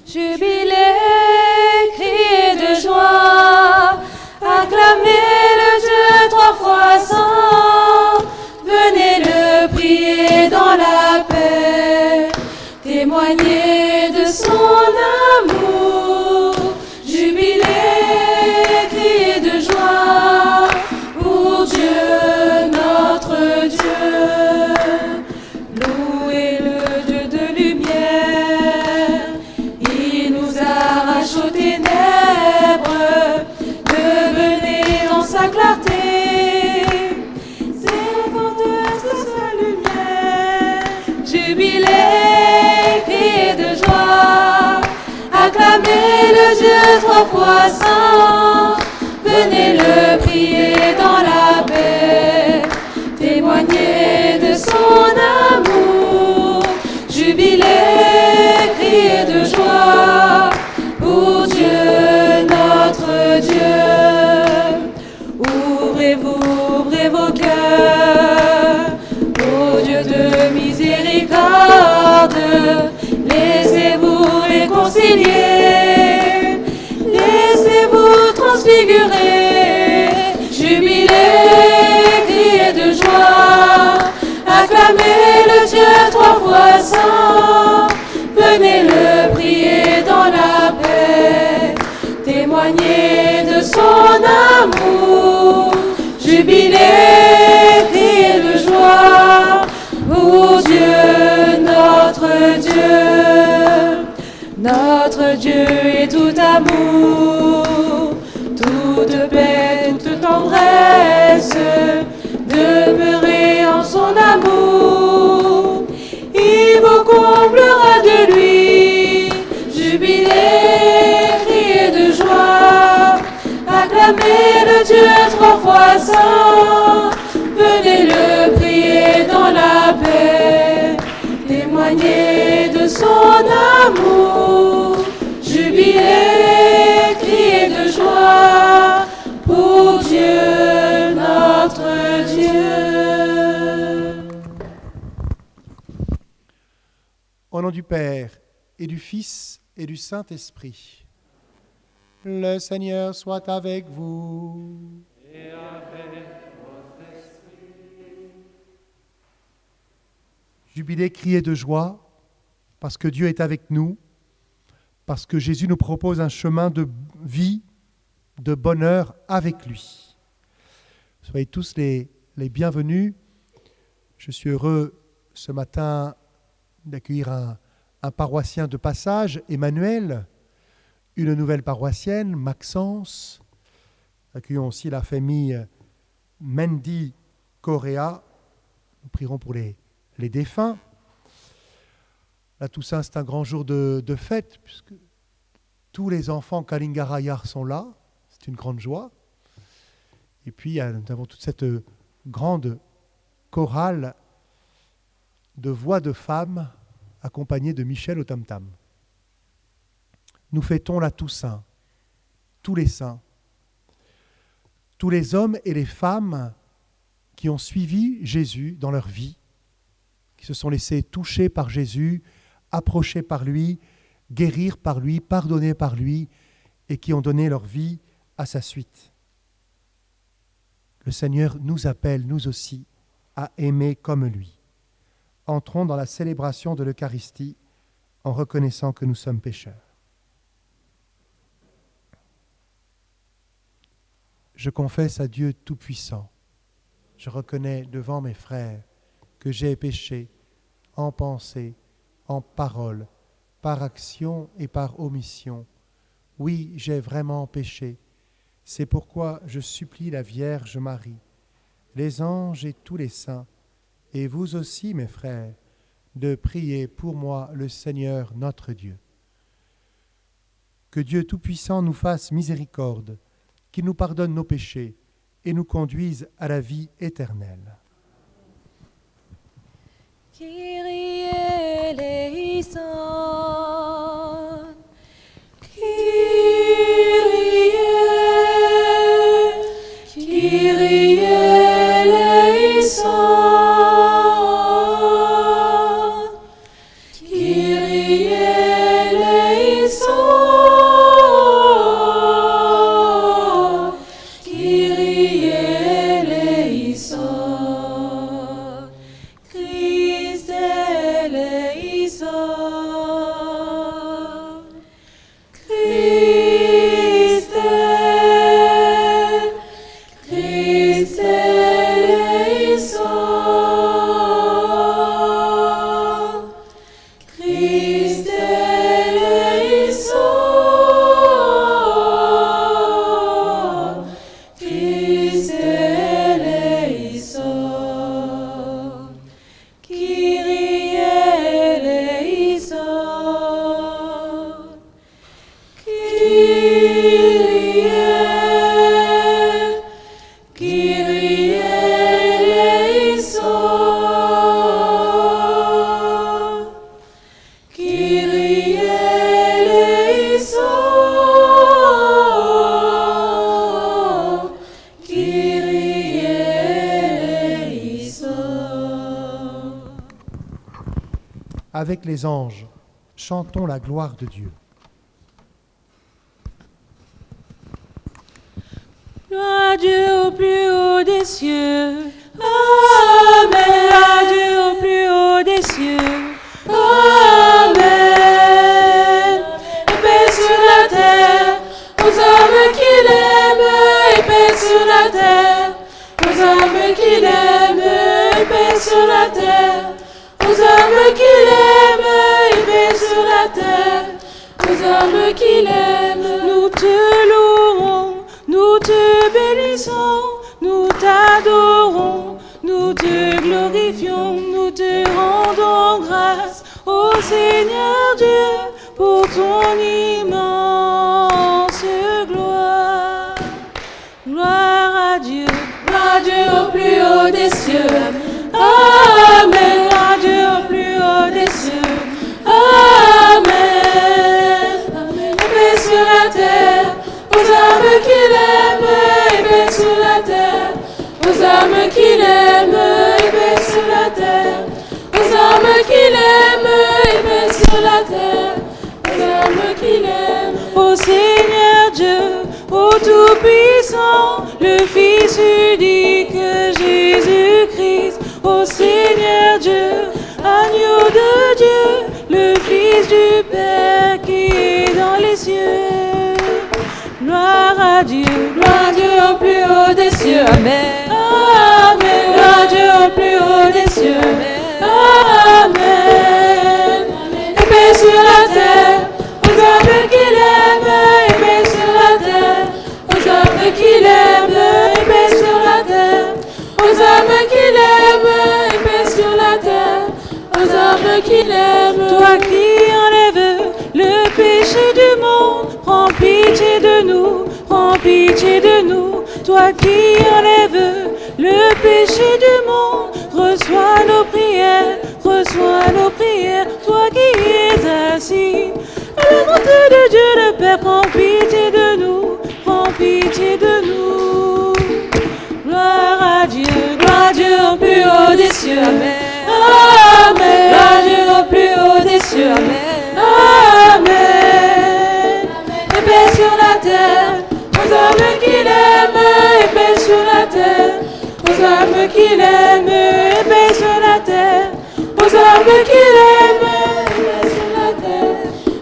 Jubilé, criez de joie, acclamez le Dieu trois fois saint, venez le prier dans la paix, témoignez de son amour. Jubilé, criez de joie, pour Dieu notre Dieu. Louez le Dieu de lumière, il nous arrache aux ténèbres, devenez dans sa clarté, porteuse de sa lumière. Jubilé, criez de joie, acclamez le Dieu trois fois saint, venez le prier dans la paix, témoignez de son amour. Jubilé, criez de joie, pour Dieu notre Dieu. Ouvrez vos cœurs, ô Dieu de miséricorde, laissez-vous réconcilier, laissez-vous transfigurer. Jubilé, criez de joie, acclamez le Dieu trois fois saint, venez le prier dans la paix, témoignez de son amour. Jubilé, criez de joie, pour Dieu notre Dieu. Notre Dieu est tout amour, toute paix, toute tendresse, demeurez en son amour, il vous comblera de lui. Jubilé, criez de joie, acclamez le Dieu trois fois saint, venez le prier dans la paix, témoignez de son amour. Jubilé, criez de joie, pour Dieu notre Dieu. Au nom du Père, et du Fils, et du Saint-Esprit. Le Seigneur soit avec vous. Et avec votre esprit. Jubilé, criez de joie, parce que Dieu est avec nous, parce que Jésus nous propose un chemin de vie, de bonheur avec lui. Soyez tous les bienvenus. Je suis heureux ce matin d'accueillir un paroissien de passage, Emmanuel, une nouvelle paroissienne, Maxence. Accueillons aussi la famille Mendy Correa. Nous prierons pour les défunts. La Toussaint, c'est un grand jour de fête, puisque tous les enfants Kalingarayar sont là. C'est une grande joie. Et puis, nous avons toute cette grande chorale de voix de femmes accompagnée de Michel au tam-tam. Nous fêtons la Toussaint, tous les saints, tous les hommes et les femmes qui ont suivi Jésus dans leur vie, qui se sont laissés toucher par Jésus, approcher par lui, guérir par lui, pardonner par lui, et qui ont donné leur vie à sa suite. Le Seigneur nous appelle, nous aussi, à aimer comme lui. Entrons dans la célébration de l'Eucharistie en reconnaissant que nous sommes pécheurs. Je confesse à Dieu Tout-Puissant, je reconnais devant mes frères que j'ai péché en pensée, en parole, par action et par omission. Oui, j'ai vraiment péché. C'est pourquoi je supplie la Vierge Marie, les anges et tous les saints, et vous aussi, mes frères, de prier pour moi le Seigneur notre Dieu. Que Dieu Tout-Puissant nous fasse miséricorde, qu'il nous pardonne nos péchés et nous conduise à la vie éternelle. Kyrie eleison, Kyrie eleison, Kyrie eleison. eleison. Christe, Christe eleison. Christe eleison. Christe eleison. Kyrie eleison. Kyrie, Kyrie eleison. Kyrie eleison. Kyrie eleison. Avec les anges, chantons la gloire de Dieu. Gloire à Dieu au plus haut des cieux. Amen. Gloire à Dieu au plus haut des cieux. Amen. Et paix sur la terre aux hommes qui l'aiment. Et paix sur la terre aux hommes qui l'aiment. Et paix sur la terre aux hommes qui l'aiment. Et paix sur la terre aux hommes qui l'aiment. Nous te louerons, nous te bénissons, nous t'adorons, nous te glorifions, nous te rendons grâce, ô Seigneur Dieu, pour ton immense gloire. Gloire à Dieu au plus haut des cieux. Amen. Gloire à Dieu au plus haut des cieux. Amen. Et paix sur la terre aux hommes qui l'aiment. Et paix sur la terre aux hommes qui l'aiment. Et paix sur la terre aux hommes qui l'aiment. Et paix sur la terre aux hommes qui l'aiment. Ô Seigneur Dieu, ô Tout-Puissant, le Fils unique Jésus-Christ, ô Seigneur Dieu, agneau de Dieu, le Fils du Père qui est dans les cieux. Gloire à Dieu au plus haut des cieux. Amen. Amen. Gloire à Dieu au plus haut des cieux. Amen. Et paix sur la terre aux hommes qui l'aiment. Et paix sur la terre aux hommes qui l'aiment. Et paix sur la terre aux hommes qui l'aiment. Et paix sur la terre aux hommes qui l'aiment. Toi qui enlèves le péché du monde, prends pitié de nous, prends pitié de nous. Toi qui enlèves le péché du monde, reçois nos prières, reçois nos prières. Toi qui es assis à la droite de Dieu le Père, prends pitié de nous, prends pitié de nous. Gloire à Dieu au plus haut des cieux. Amen. Amen. Gloire à Dieu au plus haut des cieux. Amen. Amen. Et paix sur la terre aux hommes qui l'aiment. Et paix sur la terre aux hommes qui l'aiment. Et paix sur la terre aux hommes qui l'aiment. Et paix sur la terre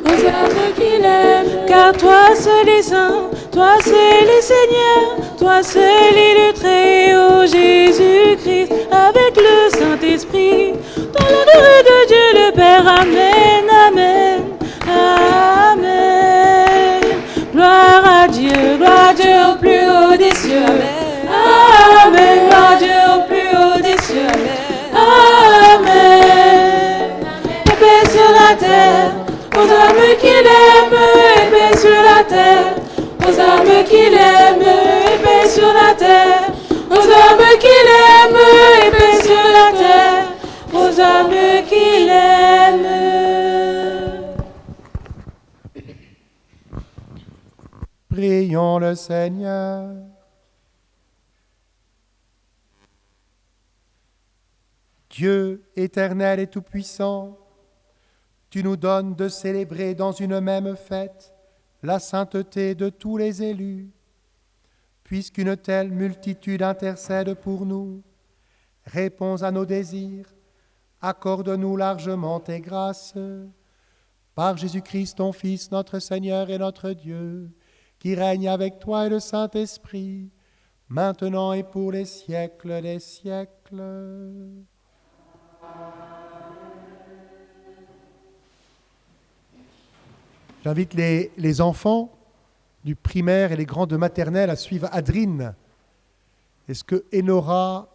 aux hommes qui l'aiment. Car toi seul est saint, toi seul est Seigneur, toi seul est le Très-Haut Jésus-Christ, avec le Saint-Esprit, dans l'honneur de Dieu le Père. Amen, amen, amen. Gloire à Dieu au plus haut des cieux. Amen. Gloire à Dieu au plus haut des cieux. Amen. Et paix sur la terre aux hommes qui l'aiment. Et paix sur la terre aux hommes qui l'aiment. Et paix sur la terre aux hommes qui l'aiment. Et paix sur la terre aux hommes qui l'aiment. Prions le Seigneur. Dieu éternel et tout-puissant, tu nous donnes de célébrer dans une même fête la sainteté de tous les élus. Puisqu'une telle multitude intercède pour nous, réponds à nos désirs, accorde-nous largement tes grâces. Par Jésus-Christ, ton Fils, notre Seigneur et notre Dieu, qui règne avec toi et le Saint-Esprit, maintenant et pour les siècles des siècles. J'invite les enfants du primaire et les grands de maternelle à suivre Adrine. Est-ce que Enora,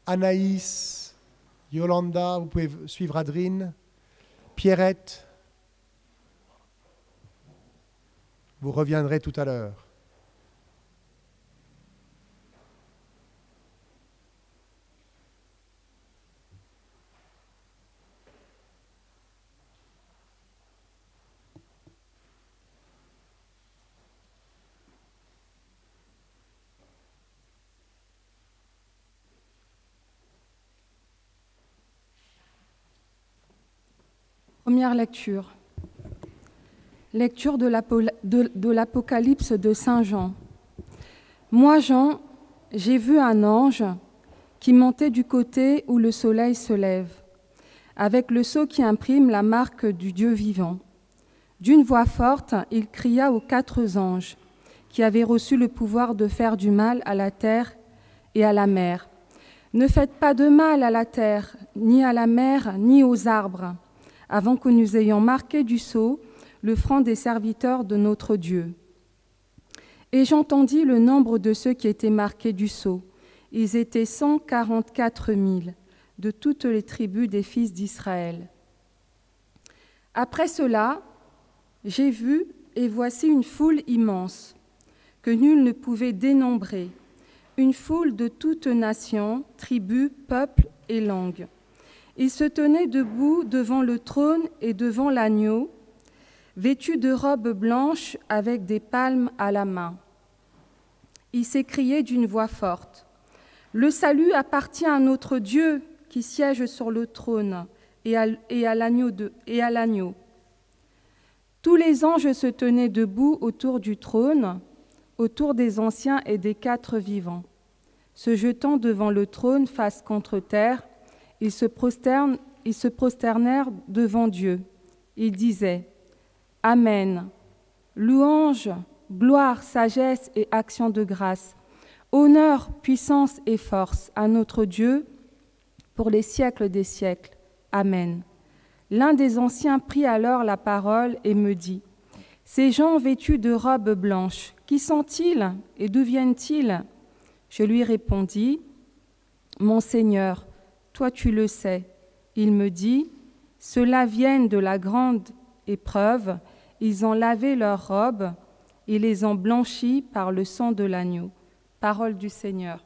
Anaïs, Yolanda, vous pouvez suivre Adrine, Pierrette, vous reviendrez tout à l'heure. Première lecture. Lecture de l'Apocalypse de Saint Jean. Moi, Jean, j'ai vu un ange qui montait du côté où le soleil se lève, avec le sceau qui imprime la marque du Dieu vivant. D'une voix forte, il cria aux 4 anges qui avaient reçu le pouvoir de faire du mal à la terre et à la mer. Ne faites pas de mal à la terre, ni à la mer, ni aux arbres, avant que nous ayons marqué du sceau le front des serviteurs de notre Dieu. Et j'entendis le nombre de ceux qui étaient marqués du sceau. Ils étaient 144 000 de toutes les tribus des fils d'Israël. Après cela, j'ai vu, et voici une foule immense, que nul ne pouvait dénombrer, une foule de toutes nations, tribus, peuples et langues. Ils se tenaient debout devant le trône et devant l'agneau, vêtus de robes blanches avec des palmes à la main. Ils s'écriaient d'une voix forte : « Le salut appartient à notre Dieu qui siège sur le trône et à l'agneau. » Tous les anges se tenaient debout autour du trône, autour des anciens et des 4 vivants. Se jetant devant le trône face contre terre, ils se prosternèrent devant Dieu. Ils disaient : « Amen. Louange, gloire, sagesse et action de grâce, honneur, puissance et force à notre Dieu pour les siècles des siècles. Amen. » L'un des anciens prit alors la parole et me dit : « Ces gens vêtus de robes blanches, qui sont-ils et d'où viennent-ils » Je lui répondis : « Mon Seigneur, toi tu le sais. » Il me dit : « Ceux-là viennent de la grande épreuve, ils ont lavé leurs robes et les ont blanchies par le sang de l'agneau. » Parole du Seigneur.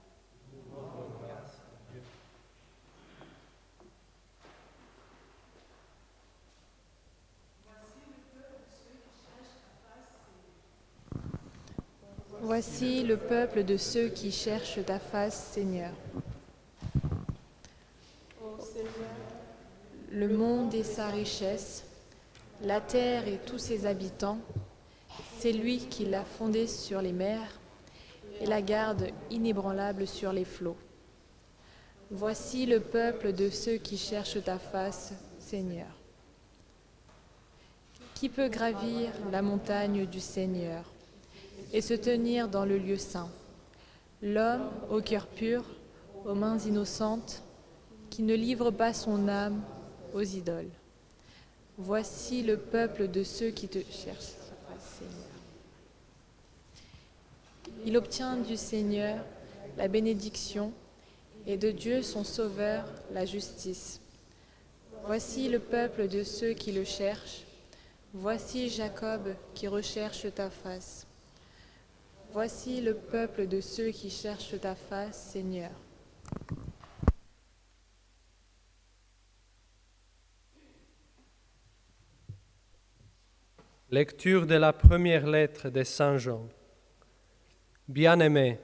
Voici le peuple de ceux qui cherchent ta face, Seigneur. Le monde et sa richesse, la terre et tous ses habitants, c'est lui qui l'a fondée sur les mers et la garde inébranlable sur les flots. Voici le peuple de ceux qui cherchent ta face, Seigneur. Qui peut gravir la montagne du Seigneur et se tenir dans le lieu saint? L'homme au cœur pur, aux mains innocentes, qui ne livre pas son âme aux idoles. Voici le peuple de ceux qui te cherchent, Seigneur. Il obtient du Seigneur la bénédiction et de Dieu son Sauveur la justice. Voici le peuple de ceux qui le cherchent. Voici Jacob qui recherche ta face. Voici le peuple de ceux qui cherchent ta face, Seigneur. Lecture de la première lettre de Saint Jean. Bien-aimés,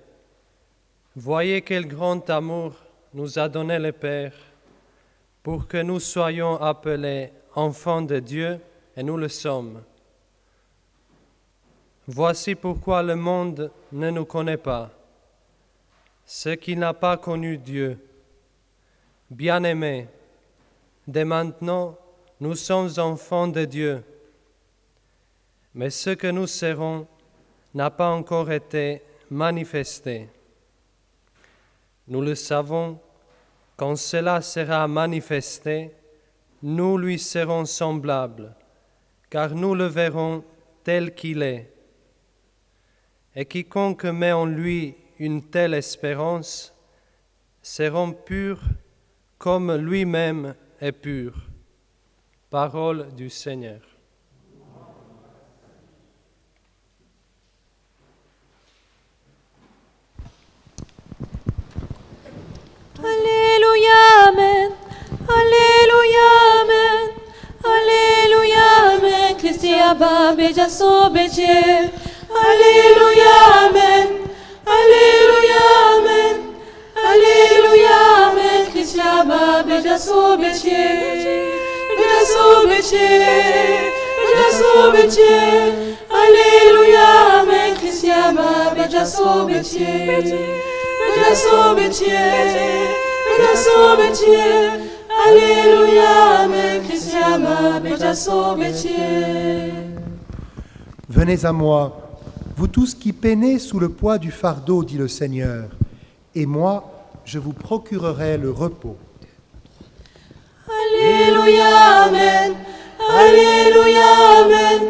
voyez quel grand amour nous a donné le Père pour que nous soyons appelés enfants de Dieu, et nous le sommes. Voici pourquoi le monde ne nous connaît pas, ce qui n'a pas connu Dieu. Bien-aimés, dès maintenant, nous sommes enfants de Dieu. Mais ce que nous serons n'a pas encore été manifesté. Nous le savons, quand cela sera manifesté, nous lui serons semblables, car nous le verrons tel qu'il est. Et quiconque met en lui une telle espérance sera pur comme lui-même est pur. Parole du Seigneur. Alléluia, Amen. Alléluia, Amen. Alléluia, Amen. Christi Abba, Beja Sobeche. Alléluia, Amen. Alléluia, Amen. Alléluia, Amen. Christi Abba, Beja Sobeche. Beja Sobeche. Beja Sobeche. Alléluia, Amen. Christi Abba, Beja Sobeche. Beja Sobeche. Beja Sobeche. Alléluia, Amen. Christi Abba, Beja Sobeche. Venez à moi, vous tous qui peinez sous le poids du fardeau, dit le Seigneur, et moi, je vous procurerai le repos. Alléluia, Amen. Alléluia, Amen.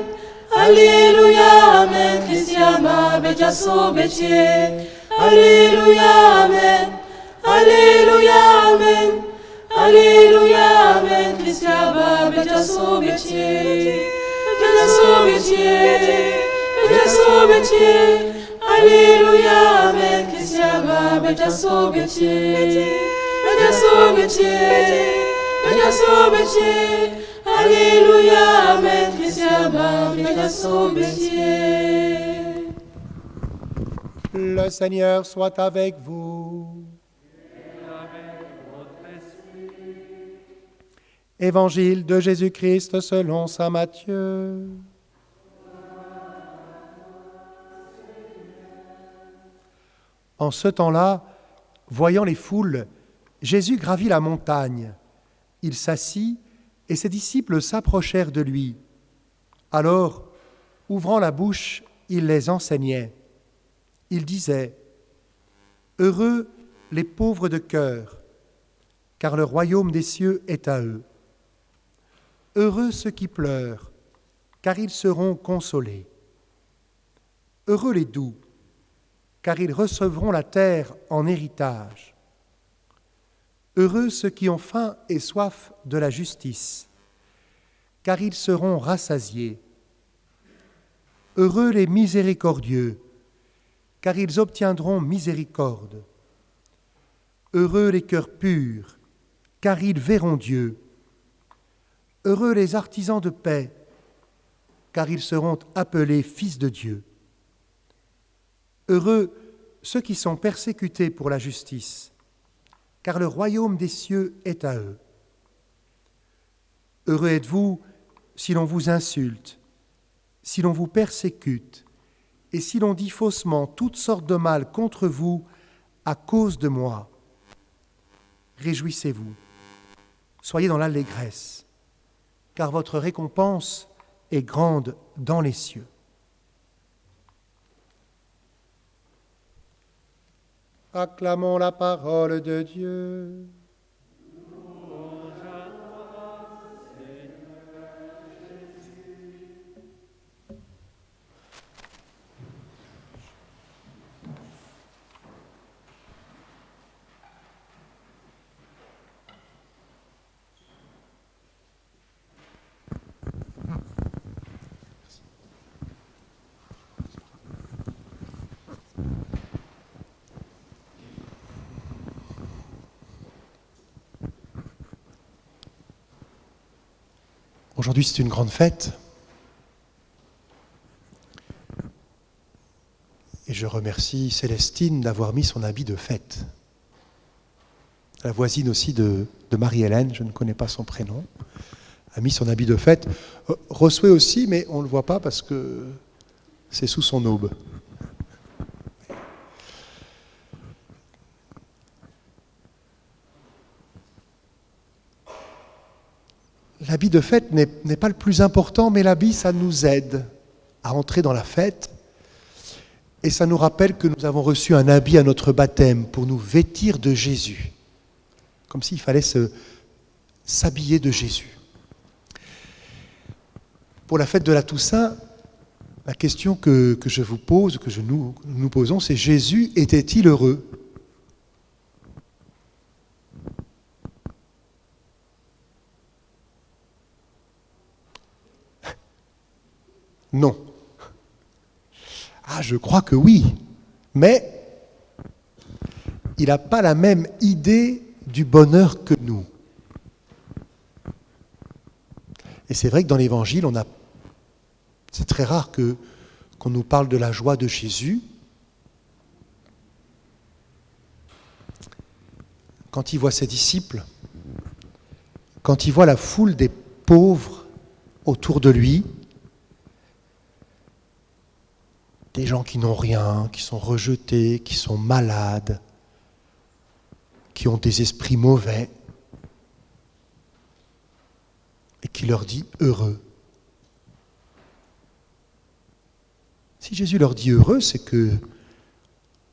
Alléluia, Amen. Christi Abba, Beja Sobeche. Alléluia, Amen. Alléluia, Amen. Alléluia, Amen. Christi Abba, Beja Sobeche. Beja Sobeche. Beja Sobeche. Alléluia, Amen. Christi Abba, Beja Sobeche. Beja Sobeche. Beja Sobeche. Alléluia, Amen. Christi Abba, Beja Sobeche. Le Seigneur soit avec vous. Évangile de Jésus-Christ selon saint Matthieu. En ce temps-là, voyant les foules, Jésus gravit la montagne. Il s'assit et ses disciples s'approchèrent de lui. Alors, ouvrant la bouche, il les enseignait. Il disait : « Heureux les pauvres de cœur, car le royaume des cieux est à eux. Heureux ceux qui pleurent, car ils seront consolés. Heureux les doux, car ils recevront la terre en héritage. Heureux ceux qui ont faim et soif de la justice, car ils seront rassasiés. Heureux les miséricordieux, car ils obtiendront miséricorde. Heureux les cœurs purs, car ils verront Dieu. Heureux les artisans de paix, car ils seront appelés fils de Dieu. Heureux ceux qui sont persécutés pour la justice, car le royaume des cieux est à eux. Heureux êtes-vous si l'on vous insulte, si l'on vous persécute, et si l'on dit faussement toutes sortes de mal contre vous à cause de moi. Réjouissez-vous, soyez dans l'allégresse, car votre récompense est grande dans les cieux. Acclamons la parole de Dieu. Aujourd'hui, c'est une grande fête. Et je remercie Célestine d'avoir mis son habit de fête. La voisine aussi de Marie-Hélène, je ne connais pas son prénom, a mis son habit de fête. Rossuet aussi, mais on ne le voit pas parce que c'est sous son aube. L'habit de fête n'est pas le plus important, mais l'habit, ça nous aide à entrer dans la fête. Et ça nous rappelle que nous avons reçu un habit à notre baptême pour nous vêtir de Jésus. Comme s'il fallait s'habiller de Jésus. Pour la fête de la Toussaint, la question que je vous pose, que nous posons, c'est: Jésus était-il heureux ? Non. Ah, je crois que oui, mais il n'a pas la même idée du bonheur que nous. Et c'est vrai que dans l'Évangile, c'est très rare qu'on nous parle de la joie de Jésus. Quand il voit ses disciples, quand il voit la foule des pauvres autour de lui, des gens qui n'ont rien, qui sont rejetés, qui sont malades, qui ont des esprits mauvais, et qui leur dit « heureux ». Si Jésus leur dit « heureux », c'est que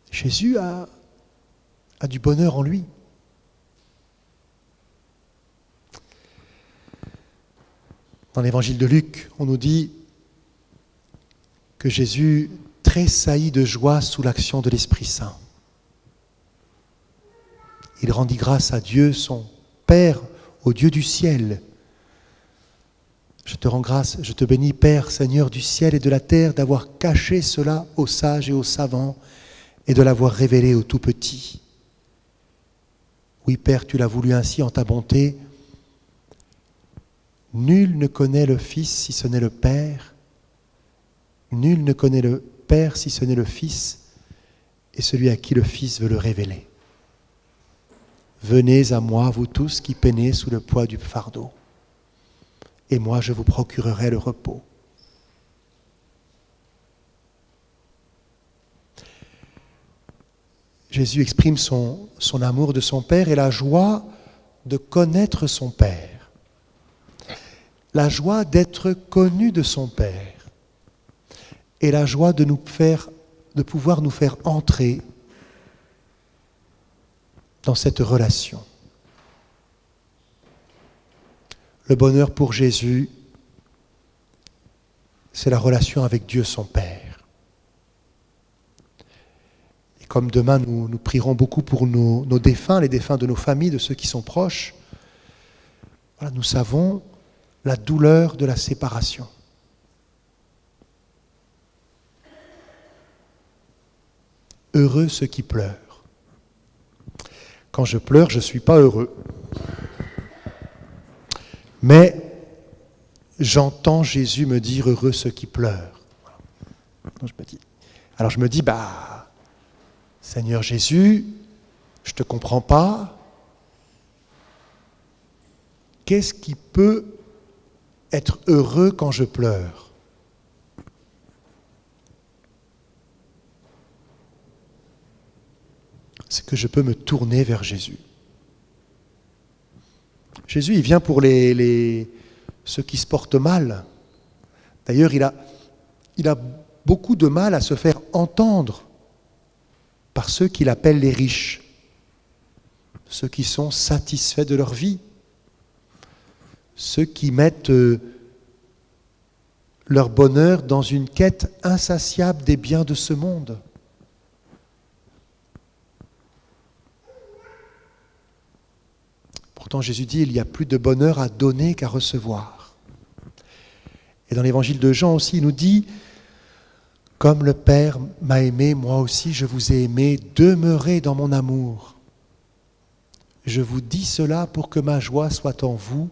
Jésus a du bonheur en lui. Dans l'évangile de Luc, on nous dit que Jésus tressaillit de joie sous l'action de l'Esprit Saint. Il rendit grâce à Dieu, son Père, au Dieu du ciel. Je te rends grâce, je te bénis, Père, Seigneur du ciel et de la terre, d'avoir caché cela aux sages et aux savants et de l'avoir révélé aux tout petits. Oui, Père, tu l'as voulu ainsi en ta bonté. Nul ne connaît le Fils si ce n'est le Père. Nul ne connaît le Père si ce n'est le Fils et celui à qui le Fils veut le révéler. Venez à moi, vous tous qui peinez sous le poids du fardeau, et moi je vous procurerai le repos. Jésus exprime son amour de son Père et la joie de connaître son Père. La joie d'être connu de son Père. Et la joie de pouvoir nous faire entrer dans cette relation. Le bonheur pour Jésus, c'est la relation avec Dieu son Père. Et comme demain nous prierons beaucoup pour nos défunts, les défunts de nos familles, de ceux qui sont proches, voilà, nous savons la douleur de la séparation. Heureux ceux qui pleurent. Quand je pleure, je ne suis pas heureux. Mais j'entends Jésus me dire « heureux ceux qui pleurent ». Alors je me dis, Seigneur Jésus, je ne te comprends pas. Qu'est-ce qui peut être heureux quand je pleure ? C'est que je peux me tourner vers Jésus. Jésus, il vient pour ceux qui se portent mal. D'ailleurs, il a beaucoup de mal à se faire entendre par ceux qu'il appelle les riches, ceux qui sont satisfaits de leur vie, ceux qui mettent leur bonheur dans une quête insatiable des biens de ce monde. Pourtant, Jésus dit, il y a plus de bonheur à donner qu'à recevoir. Et dans l'évangile de Jean aussi, il nous dit, comme le Père m'a aimé, moi aussi je vous ai aimé, demeurez dans mon amour. Je vous dis cela pour que ma joie soit en vous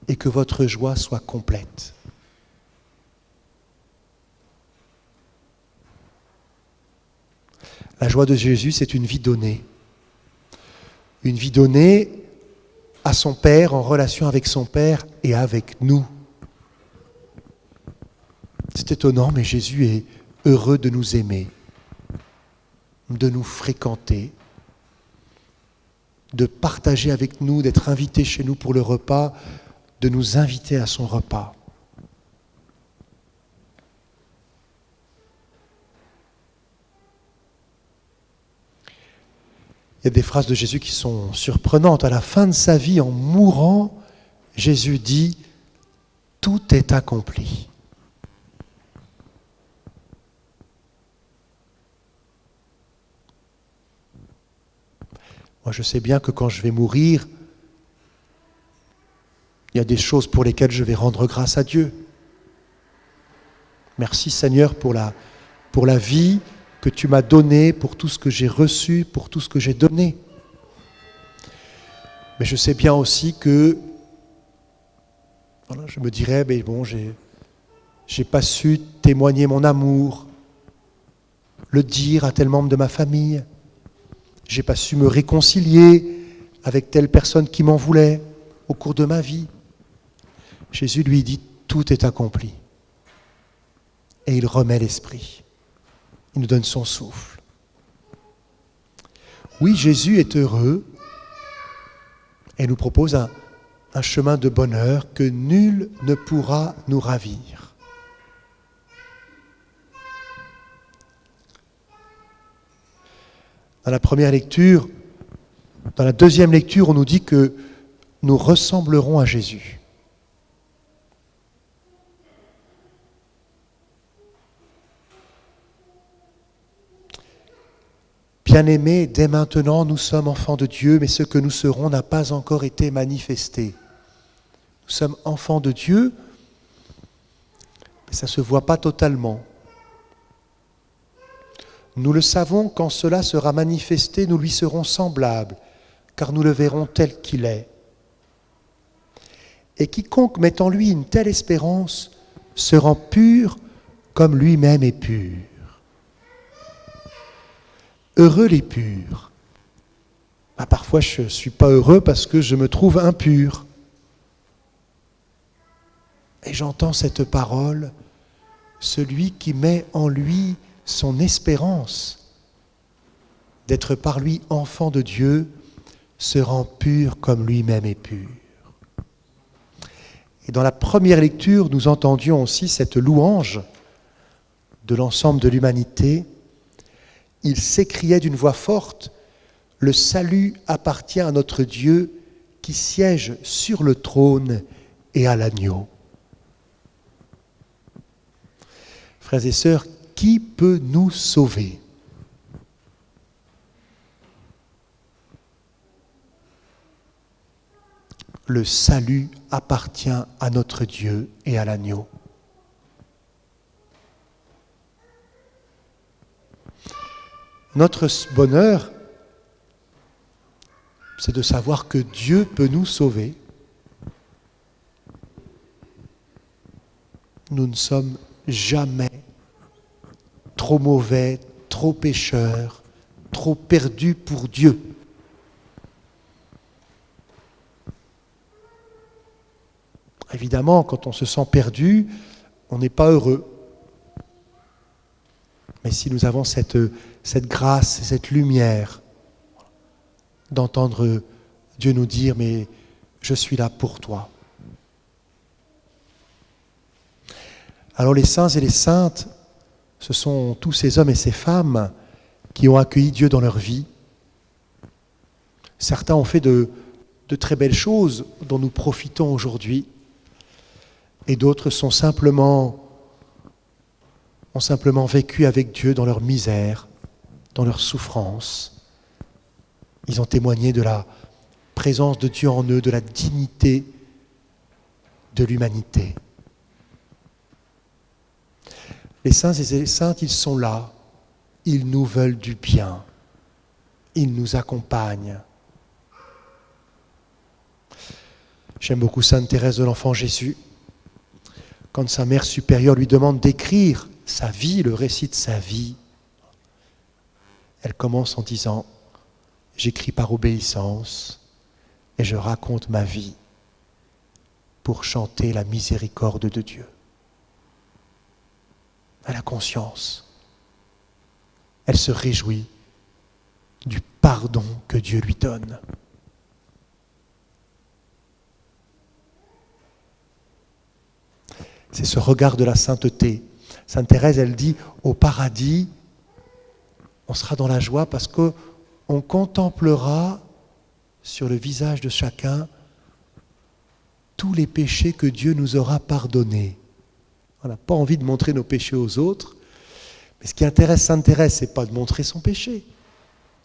et que votre joie soit complète. La joie de Jésus, c'est une vie donnée. Une vie donnée à son Père, en relation avec son Père et avec nous. C'est étonnant, mais Jésus est heureux de nous aimer, de nous fréquenter, de partager avec nous, d'être invité chez nous pour le repas, de nous inviter à son repas. Il y a des phrases de Jésus qui sont surprenantes. À la fin de sa vie, en mourant, Jésus dit « Tout est accompli ». Moi, je sais bien que quand je vais mourir, il y a des choses pour lesquelles je vais rendre grâce à Dieu. Merci Seigneur pour la vie que tu m'as donnée, pour tout ce que j'ai reçu, pour tout ce que j'ai donné. Mais je sais bien aussi que voilà, je me dirais, mais bon, j'ai pas su témoigner mon amour, le dire à tel membre de ma famille. J'ai pas su me réconcilier avec telle personne qui m'en voulait au cours de ma vie. Jésus lui dit, tout est accompli. Et il remet l'esprit. Il nous donne son souffle. Oui, Jésus est heureux et nous propose un chemin de bonheur que nul ne pourra nous ravir. Dans la première lecture, dans la deuxième lecture, on nous dit que nous ressemblerons à Jésus. Bien-aimés, dès maintenant, nous sommes enfants de Dieu, mais ce que nous serons n'a pas encore été manifesté. Nous sommes enfants de Dieu, mais ça ne se voit pas totalement. Nous le savons, quand cela sera manifesté, nous lui serons semblables, car nous le verrons tel qu'il est. Et quiconque met en lui une telle espérance se rend pur comme lui-même est pur. Heureux les purs. Parfois, je ne suis pas heureux parce que je me trouve impur. Et j'entends cette parole, celui qui met en lui son espérance d'être par lui enfant de Dieu se rend pur comme lui-même est pur. Et dans la première lecture, nous entendions aussi cette louange de l'ensemble de l'humanité. Il s'écriait d'une voix forte, « Le salut appartient à notre Dieu qui siège sur le trône et à l'agneau. » Frères et sœurs, qui peut nous sauver ? Le salut appartient à notre Dieu et à l'agneau. Notre bonheur, c'est de savoir que Dieu peut nous sauver. Nous ne sommes jamais trop mauvais, trop pécheurs, trop perdus pour Dieu. Évidemment, quand on se sent perdu, on n'est pas heureux. Mais si nous avons cette grâce, cette lumière d'entendre Dieu nous dire « mais je suis là pour toi ». Alors les saints et les saintes, ce sont tous ces hommes et ces femmes qui ont accueilli Dieu dans leur vie. Certains ont fait de très belles choses dont nous profitons aujourd'hui, et d'autres ont simplement vécu avec Dieu dans leur misère, dans leur souffrance. Ils ont témoigné de la présence de Dieu en eux, de la dignité de l'humanité. Les saints et les saintes, ils sont là, ils nous veulent du bien, ils nous accompagnent. J'aime beaucoup Sainte Thérèse de l'Enfant Jésus. Quand sa mère supérieure lui demande d'écrire sa vie, le récit de sa vie, elle commence en disant « J'écris par obéissance et je raconte ma vie pour chanter la miséricorde de Dieu. » Elle a conscience. Elle se réjouit du pardon que Dieu lui donne. C'est ce regard de la sainteté. Sainte Thérèse, elle dit, au paradis, on sera dans la joie parce qu'on contemplera sur le visage de chacun tous les péchés que Dieu nous aura pardonnés. On n'a pas envie de montrer nos péchés aux autres, mais ce qui intéresse Sainte Thérèse, ce n'est pas de montrer son péché,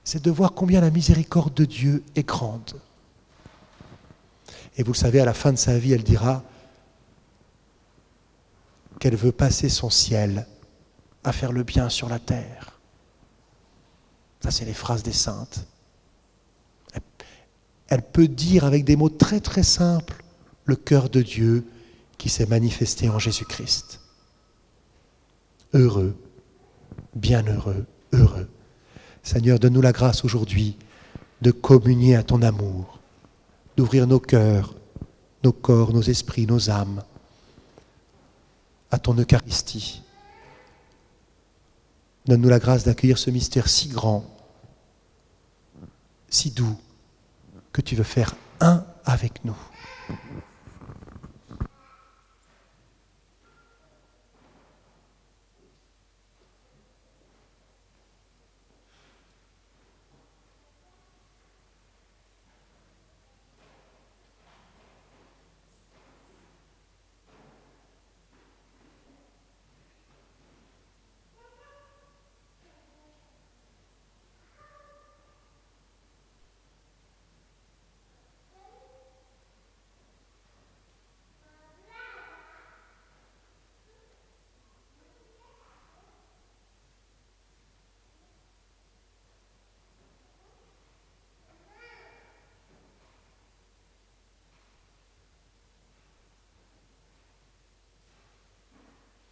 c'est de voir combien la miséricorde de Dieu est grande. Et vous le savez, à la fin de sa vie, elle dira qu'elle veut passer son ciel à faire le bien sur la terre. Ça, c'est les phrases des saintes. Elle peut dire avec des mots très très simples le cœur de Dieu qui s'est manifesté en Jésus-Christ. Heureux, bienheureux, heureux. Seigneur, donne-nous la grâce aujourd'hui de communier à ton amour, d'ouvrir nos cœurs, nos corps, nos esprits, nos âmes à ton Eucharistie. Donne-nous la grâce d'accueillir ce mystère si grand, si doux, que tu veux faire un avec nous.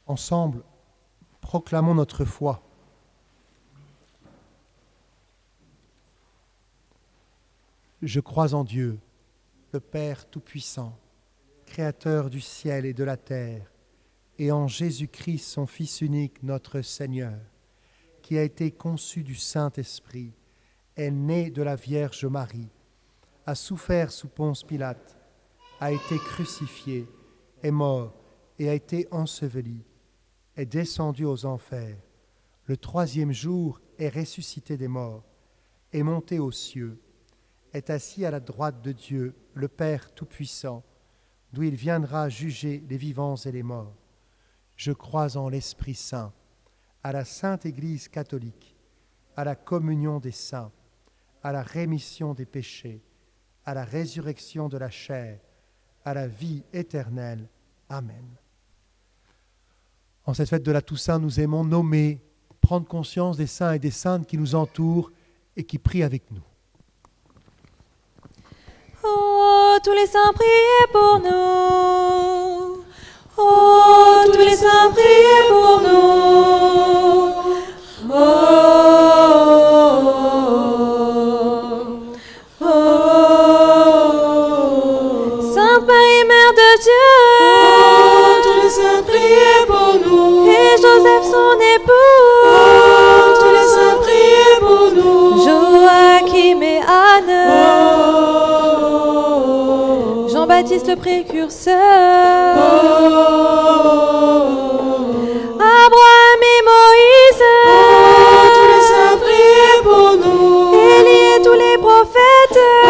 Ensemble, proclamons notre foi. Je crois en Dieu, le Père Tout-Puissant, Créateur du ciel et de la terre, et en Jésus-Christ, son Fils unique, notre Seigneur, qui a été conçu du Saint-Esprit, est né de la Vierge Marie, a souffert sous Ponce Pilate, a été crucifié, est mort et a été enseveli, est descendu aux enfers, le troisième jour est ressuscité des morts, est monté aux cieux, est assis à la droite de Dieu, le Père Tout-Puissant, d'où il viendra juger les vivants et les morts. Je crois en l'Esprit Saint, à la Sainte Église catholique, à la communion des saints, à la rémission des péchés, à la résurrection de la chair, à la vie éternelle. Amen. En cette fête de la Toussaint, nous aimons nommer, prendre conscience des saints et des saintes qui nous entourent et qui prient avec nous. Oh, tous les saints, priez pour nous. Oh, tous les saints, priez pour nous. Oh, oh, oh. Sainte Marie, Mère de Dieu. Oh, tous les saints, priez pour nous. Et Joseph, son époux. Oh, tous les saints, priez pour nous. Joachim et Anne. Oh, Jean-Baptiste le précurseur. Oh, Abraham et Moïse. Oh, tous les saints, priez pour nous. Élie et tous les prophètes. Oh,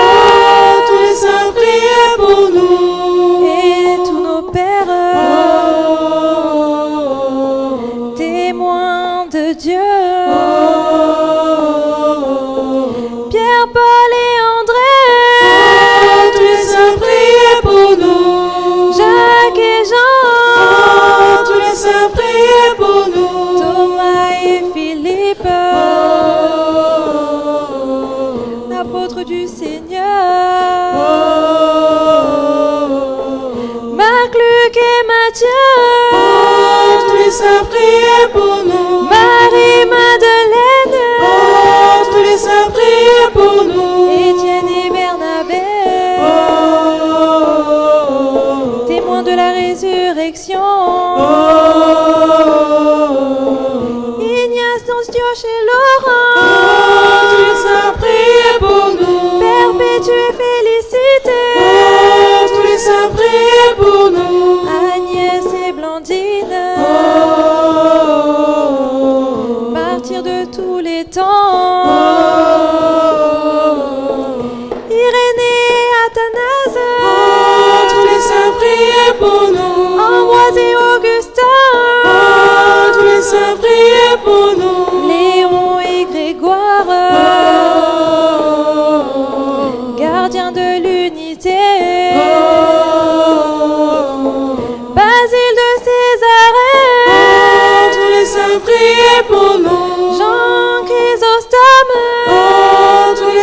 tous les saints, priez pour nous. Et tous nos pères. Oh, témoins de Dieu. Oh, Pierre, Paul et André. Oh, tous les saints, priez pour nous. Jacques et Jean. Oh, tous les saints, priez pour nous. Thomas et Philippe. Oh, apôtres du Seigneur. Oh, Marc, Luc et Matthieu. Oh, tous les saints, priez pour nous. Marie, Madeleine. Oh, tous les saints, priez pour nous. Étienne et Bernabé. Oh, témoins de la résurrection. Oh, Ignace, Antioche et Laurent. Oh, tous les saints, priez pour nous. Perpétue et Félicité. Oh, tous les saints, priez pour nous. Agnès et Blandine.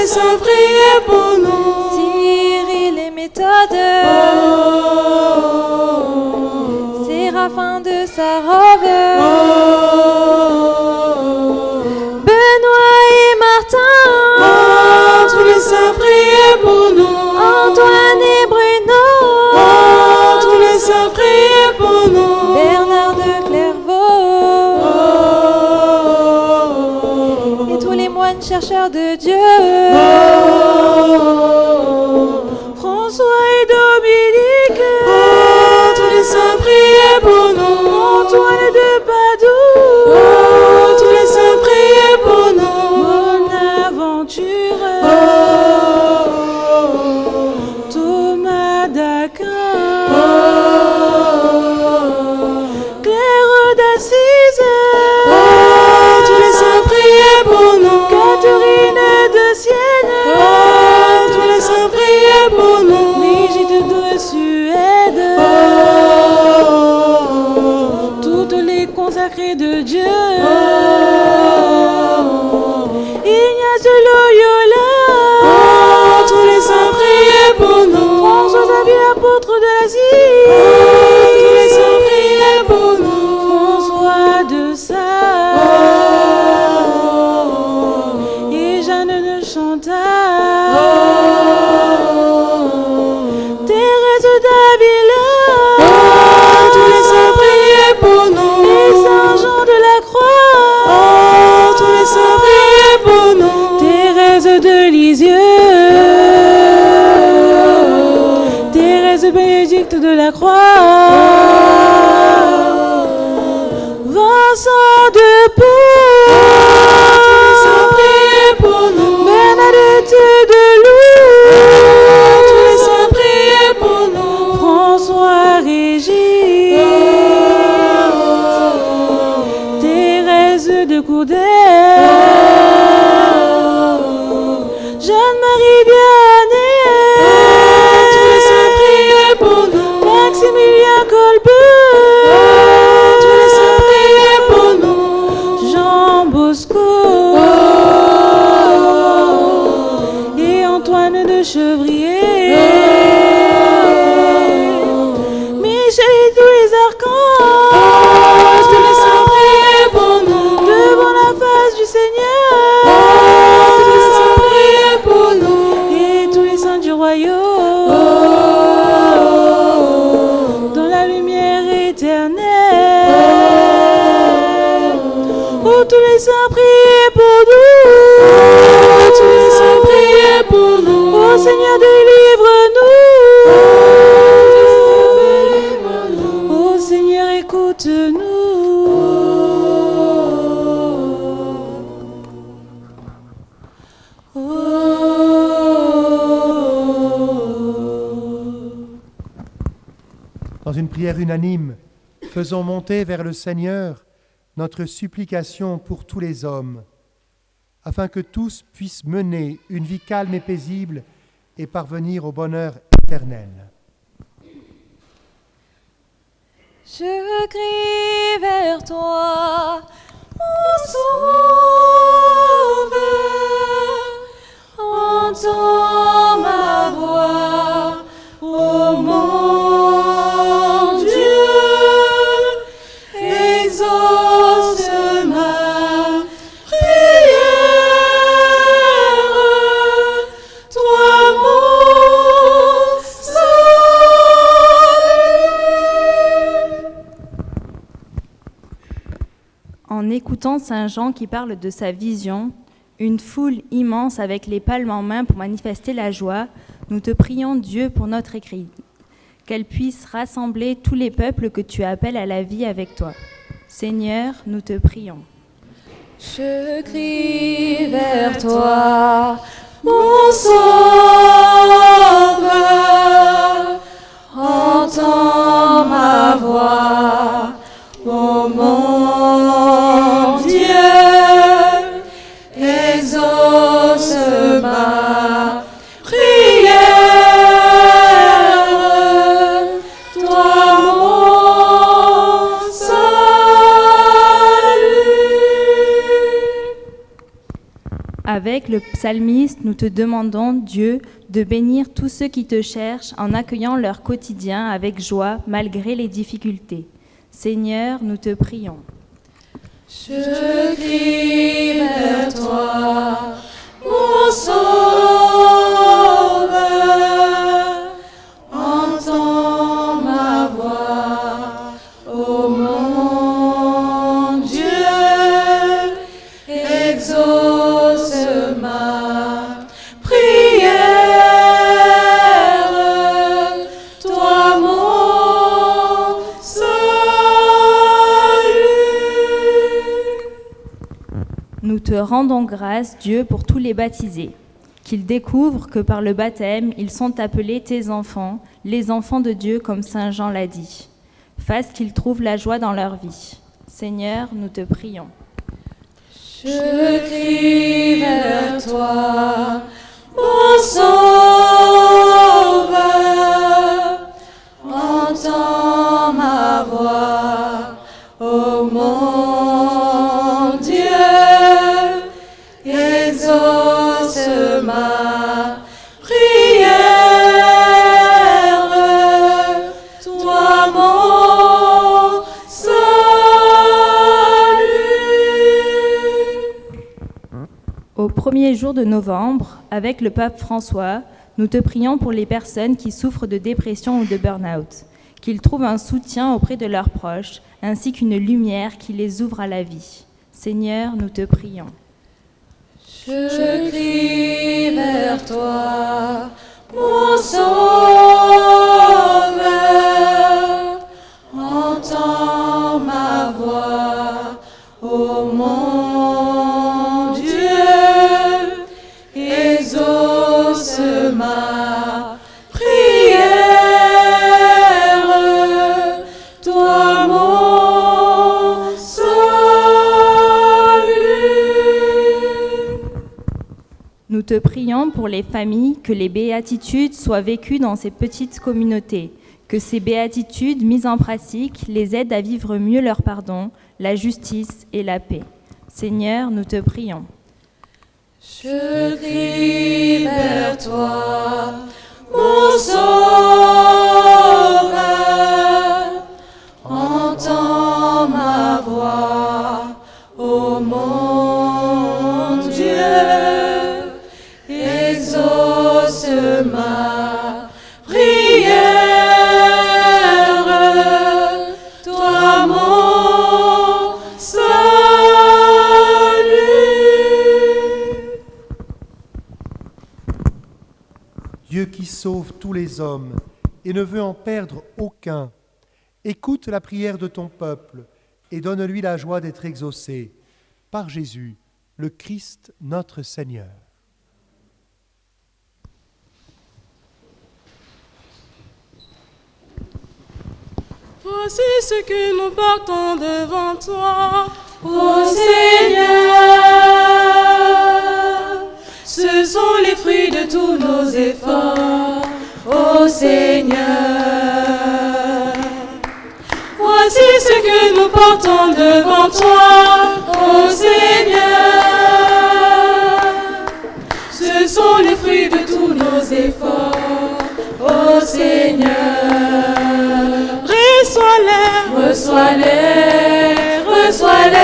saints, priez pour nous. Cyril et Méthode, Séraphin de Sarov, Benoît et Martin, Tous les saints, priez pour nous. Antoine et Bruno, Tous les saints, priez pour nous. Bernard de Clairvaux, et tous les moines chercheurs de Dieu, François et Dominique, tous les saints, priez pour nous. Antoine de Padoue, tous les saints, priez pour nous. Bonaventure, Thomas d'Aquin, Claire d'Assise, tous les saints, priez pour nous. Catherine de Sienne, tous les saints, priez pour nous. Brigitte de Suède, toutes les consacrées de Dieu. Ignace de Loyola, tous les saints, priez pour nous. François Xavier, apôtre de l'Asie, tous les saints, priez pour nous. François de Sales et Jeanne de Chantal, Thérèse d'Avila, tous les saints, priez pour nous. Et Saint Jean de la Croix, tous les saints, priez pour nous. Thérèse de Lisieux, Thérèse Bénédicte de la Croix, Vincent de Paul, tous les saints, priez pour nous. Bernadette de Lourdes, tous les saints, priez pour nous. François Régis, Thérèse de Courdet, Jeanne-Marie Vianney, tous les saints, priez pour nous. Maximilien Colbert, tous les saints, priez pour nous. Jean Bosco et Antoine de Chevrier, Michel et tous les archanges, tous les saints, priez pour nous. Devant la face du Seigneur, tous les saints, priez pour nous. Et tous les saints du royaume, dans la lumière éternelle. Oh, tous les saints, priez pour nous. Tous les saints, priez pour nous. Oh Seigneur, délivre-nous. Oh Seigneur, écoute-nous. Dans une prière unanime, faisons monter vers le Seigneur notre supplication pour tous les hommes, afin que tous puissent mener une vie calme et paisible et parvenir au bonheur éternel. je crie vers toi, mon sauveur, entends ma voix, ô mon Dieu, exauce ma prière, toi mon salut. En écoutant Saint Jean qui parle de sa vision, une foule immense avec les palmes en main pour manifester la joie, nous te prions Dieu pour notre écrit, qu'elle puisse rassembler tous les peuples que tu appelles à la vie avec toi. Seigneur, nous te prions. Je crie vers toi, mon sauveur, entends ma voix, ô mon Dieu, exauce ma prière, toi mon salut. Avec le psalmiste, nous te demandons, Dieu, de bénir tous ceux qui te cherchent en accueillant leur quotidien avec joie malgré les difficultés. Seigneur, nous te prions. Je crie vers toi, mon sauveur, entends ma voix, ô mon Dieu, exauce ma prière, toi mon salut. Nous te rendons grâce, Dieu, pour tous les baptisés, qu'ils découvrent que par le baptême, ils sont appelés tes enfants, les enfants de Dieu, comme Saint Jean l'a dit. Fasse qu'ils trouvent la joie dans leur vie. Seigneur, nous te prions. Je crie vers toi, mon sauveur, entends ma voix, ô mon Dieu, exauce ma prière, toi mon salut. Au premier jour de novembre, avec le pape François, nous te prions pour les personnes qui souffrent de dépression ou de burn-out, qu'ils trouvent un soutien auprès de leurs proches, ainsi qu'une lumière qui les ouvre à la vie. Seigneur, nous te prions. Je crie vers toi, mon sauveur, entends ma voix, ô mon Dieu, exauce ma prière, toi mon salut. Nous te prions pour les familles, que les béatitudes soient vécues dans ces petites communautés, que ces béatitudes mises en pratique les aident à vivre mieux leur pardon, la justice et la paix. Seigneur, nous te prions. Je crie vers toi, mon sauveur, entends ma voix, ô mon Dieu, exauce ma prière, toi mon salut. Dieu qui sauve tous les hommes et ne veut en perdre aucun, écoute la prière de ton peuple et donne-lui la joie d'être exaucé par Jésus, le Christ notre Seigneur. Voici ce que nous portons devant toi, Ô Seigneur, ce sont les fruits de tous nos efforts, ô Seigneur. Voici ce que nous portons devant toi, ô Seigneur. Ce sont les fruits de tous nos efforts, ô Seigneur. reçois-les, Reçois-les, reçois-les,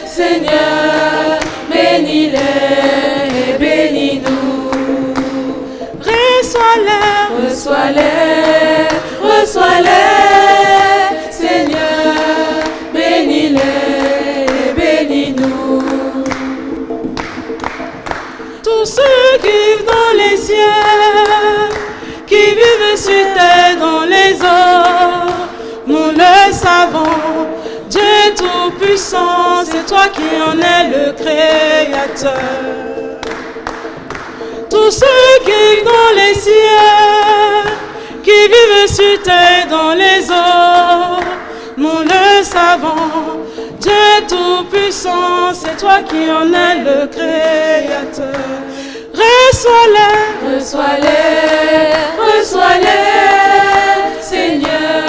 Seigneur, bénis-les et bénis-nous. reçois-les, Reçois-les, reçois-les, Seigneur, bénis-les et bénis-nous. tous ceux qui vivent dans les cieux, qui vivent sur terre dans les eaux, nous le savons, Dieu Tout-Puissant, c'est toi qui en es le Créateur. Tous ceux qui vivent dans les cieux, qui vivent sur terre dans les eaux, nous le savons, Dieu Tout-Puissant, c'est toi qui en es le Créateur. Reçois-les, Reçois-les, reçois-les, Seigneur,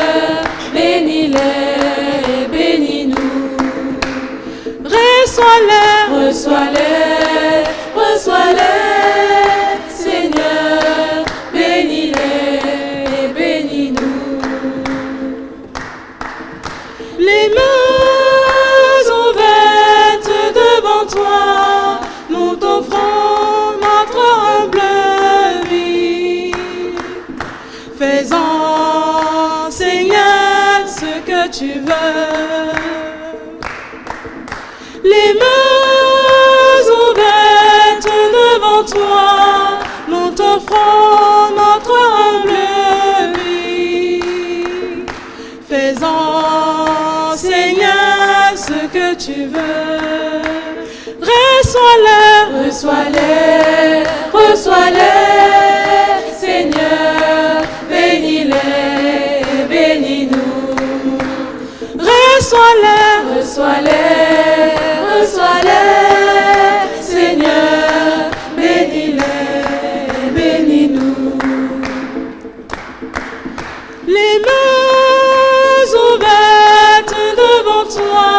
bénis-les, bénis-nous. reçois-les, Reçois-les, Les mains ouvertes devant toi, nous t'offrons notre humble vie. Fais-en, Seigneur, ce que tu veux. Les mains ouvertes devant toi, nous t'offrons notre humble vie. Fais-en, Seigneur, ce que tu veux. Reçois-les, Reçois-les, reçois-les, Seigneur, bénis-les et bénis-nous. reçois-les, Reçois-les, reçois-les, Seigneur, bénis-les et bénis-nous. les mains ouvertes devant toi,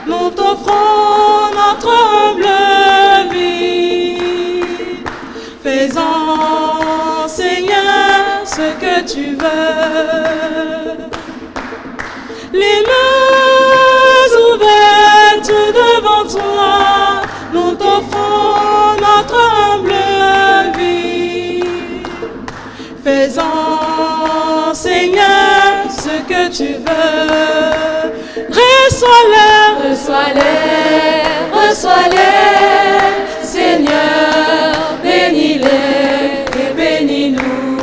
nous t'offrons notre humble vie. Fais-en, Seigneur, ce que tu veux. Les mains ouvertes devant toi, nous t'offrons notre humble vie. Fais-en, Seigneur, ce que tu veux. Reçois-les, Reçois-les, reçois-les, Seigneur, bénis-les et bénis-nous.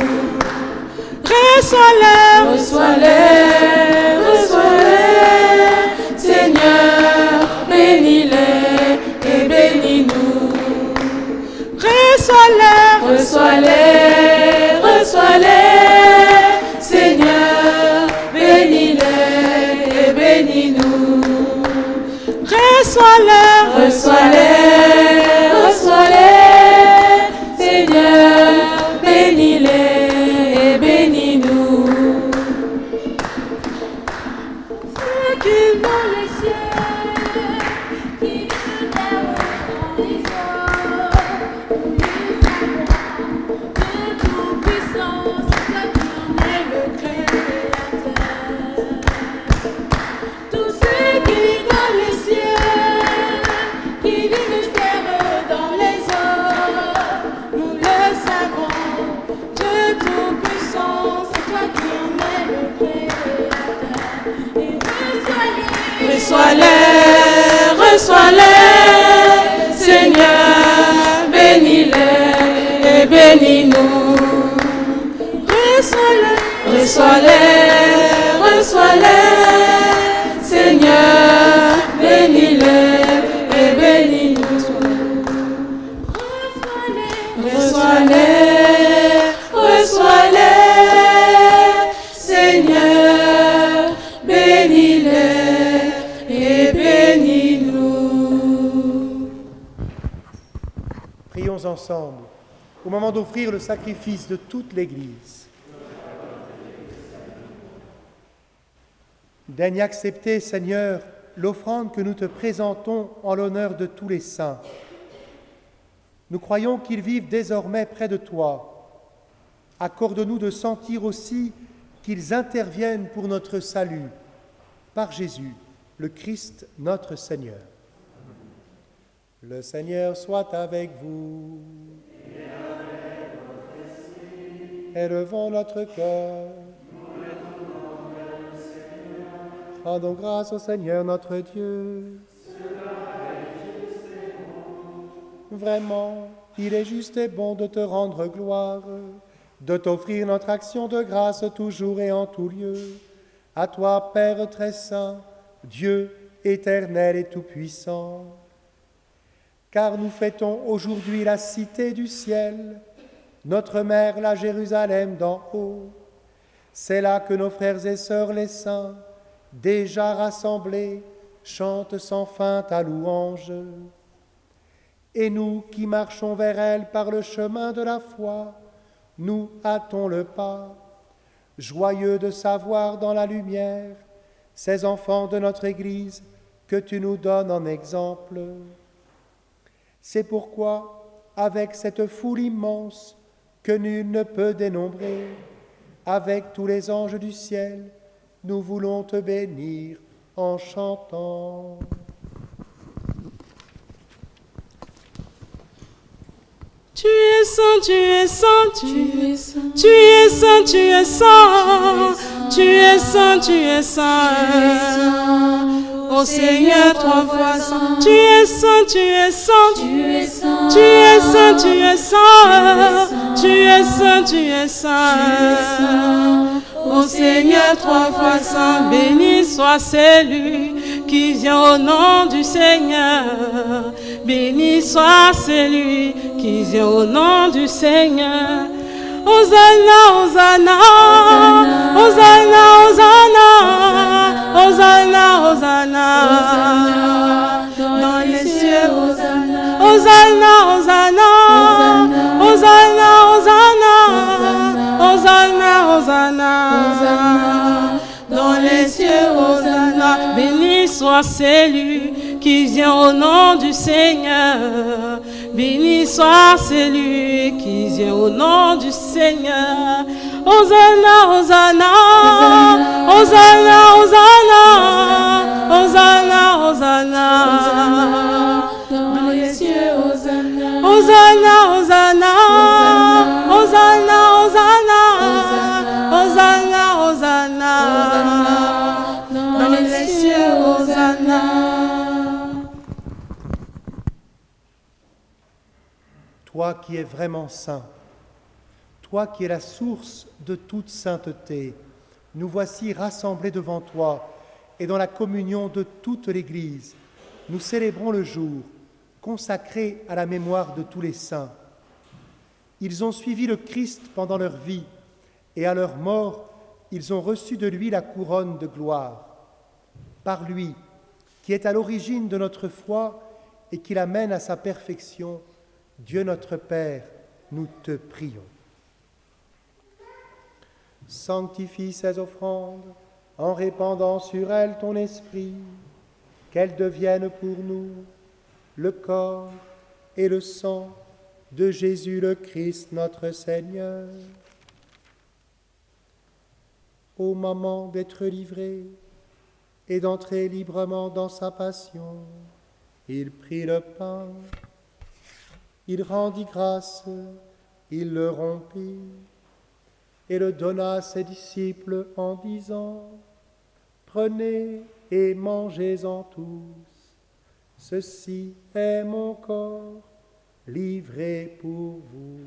reçois-les, Reçois-les, reçois-les, Seigneur, bénis-les et bénis-nous. reçois-les, Reçois-les, reçois-les, Seigneur, bénis-les et bénis-nous. reçois-les, Reçois-les, reçois-les, Seigneur, bénis-les et bénis-nous. Ceux qui dans les cieux, qui se terre dans les eaux, nous savons de toute puissance, toi qui en es le Créateur. Tous ceux qui dans les cieux, qui vivent terre dans les eaux, nous le savons, de toute puissance, toi qui en es le Créateur. Et Reçois-les, reçois-les, Seigneur, bénis-les et bénis-nous. reçois-les, Reçois-les, reçois-les, Seigneur, bénis-les et bénis-nous. Reçois-les, reçois-les, Seigneur, bénis-les et bénis-nous. Prions ensemble au moment d'offrir le sacrifice de toute l'Église. Daigne accepter, Seigneur, l'offrande que nous te présentons en l'honneur de tous les saints. Nous croyons qu'ils vivent désormais près de toi. Accorde-nous de sentir aussi qu'ils interviennent pour notre salut, par Jésus, le Christ, notre Seigneur. Le Seigneur soit avec vous. Élevons notre cœur. Rendons grâce au Seigneur notre Dieu. Vraiment, il est juste et bon de te rendre gloire, de t'offrir notre action de grâce toujours et en tout lieu. À toi, Père très saint, Dieu éternel et tout-puissant. Car nous fêtons aujourd'hui la cité du ciel, notre mère, la Jérusalem d'en haut. C'est là que nos frères et sœurs les saints, déjà rassemblés, chantent sans fin ta louange. Et nous qui marchons vers elle par le chemin de la foi, nous hâtons le pas, joyeux de savoir dans la lumière ces enfants de notre Église que tu nous donnes en exemple. C'est pourquoi, avec cette foule immense que nul ne peut dénombrer, avec tous les anges du ciel, nous voulons te bénir en chantant. Tu es saint, tu es saint, tu es saint, tu es saint, tu es saint, tu es saint, tu es saint. Ô Seigneur, trois fois saint, tu es saint, tu es saint, tu es saint, tu es saint, tu es saint, tu es saint, tu es saint. Ô Seigneur, trois fois saint, béni soit celui qui vient au nom du Seigneur. Béni soit celui qui vient au nom du Seigneur. Hosanna, Hosanna, Hosanna, Hosanna, Hosanna, Hosanna, dans les cieux, Hosanna, Hosanna, Hosanna, Hosanna, Hosanna, Hosanna, dans les cieux, Hosanna. Béni soit celui qui vient au nom du Seigneur. Béni soit celui qui vient au nom du Seigneur. Hosanna, Hosanna, Hosanna, Hosanna, Hosanna, Hosanna, dans les cieux, Hosanna, Hosanna, Hosanna, Hosanna, Hosanna, Hosanna, dans les cieux, Hosanna. Toi qui es vraiment saint, toi qui es la source de toute sainteté, nous voici rassemblés devant toi et dans la communion de toute l'Église. Nous célébrons le jour consacré à la mémoire de tous les saints. Ils ont suivi le Christ pendant leur vie et à leur mort, ils ont reçu de lui la couronne de gloire. Par lui, qui est à l'origine de notre foi et qui l'amène à sa perfection, Dieu notre Père, nous te prions. Sanctifie ces offrandes en répandant sur elles ton esprit, qu'elles deviennent pour nous le corps et le sang de Jésus le Christ notre Seigneur. Au moment d'être livré et d'entrer librement dans sa passion, il prit le pain. Il rendit grâce, il le rompit et le donna à ses disciples en disant : Prenez et mangez-en tous, ceci est mon corps livré pour vous.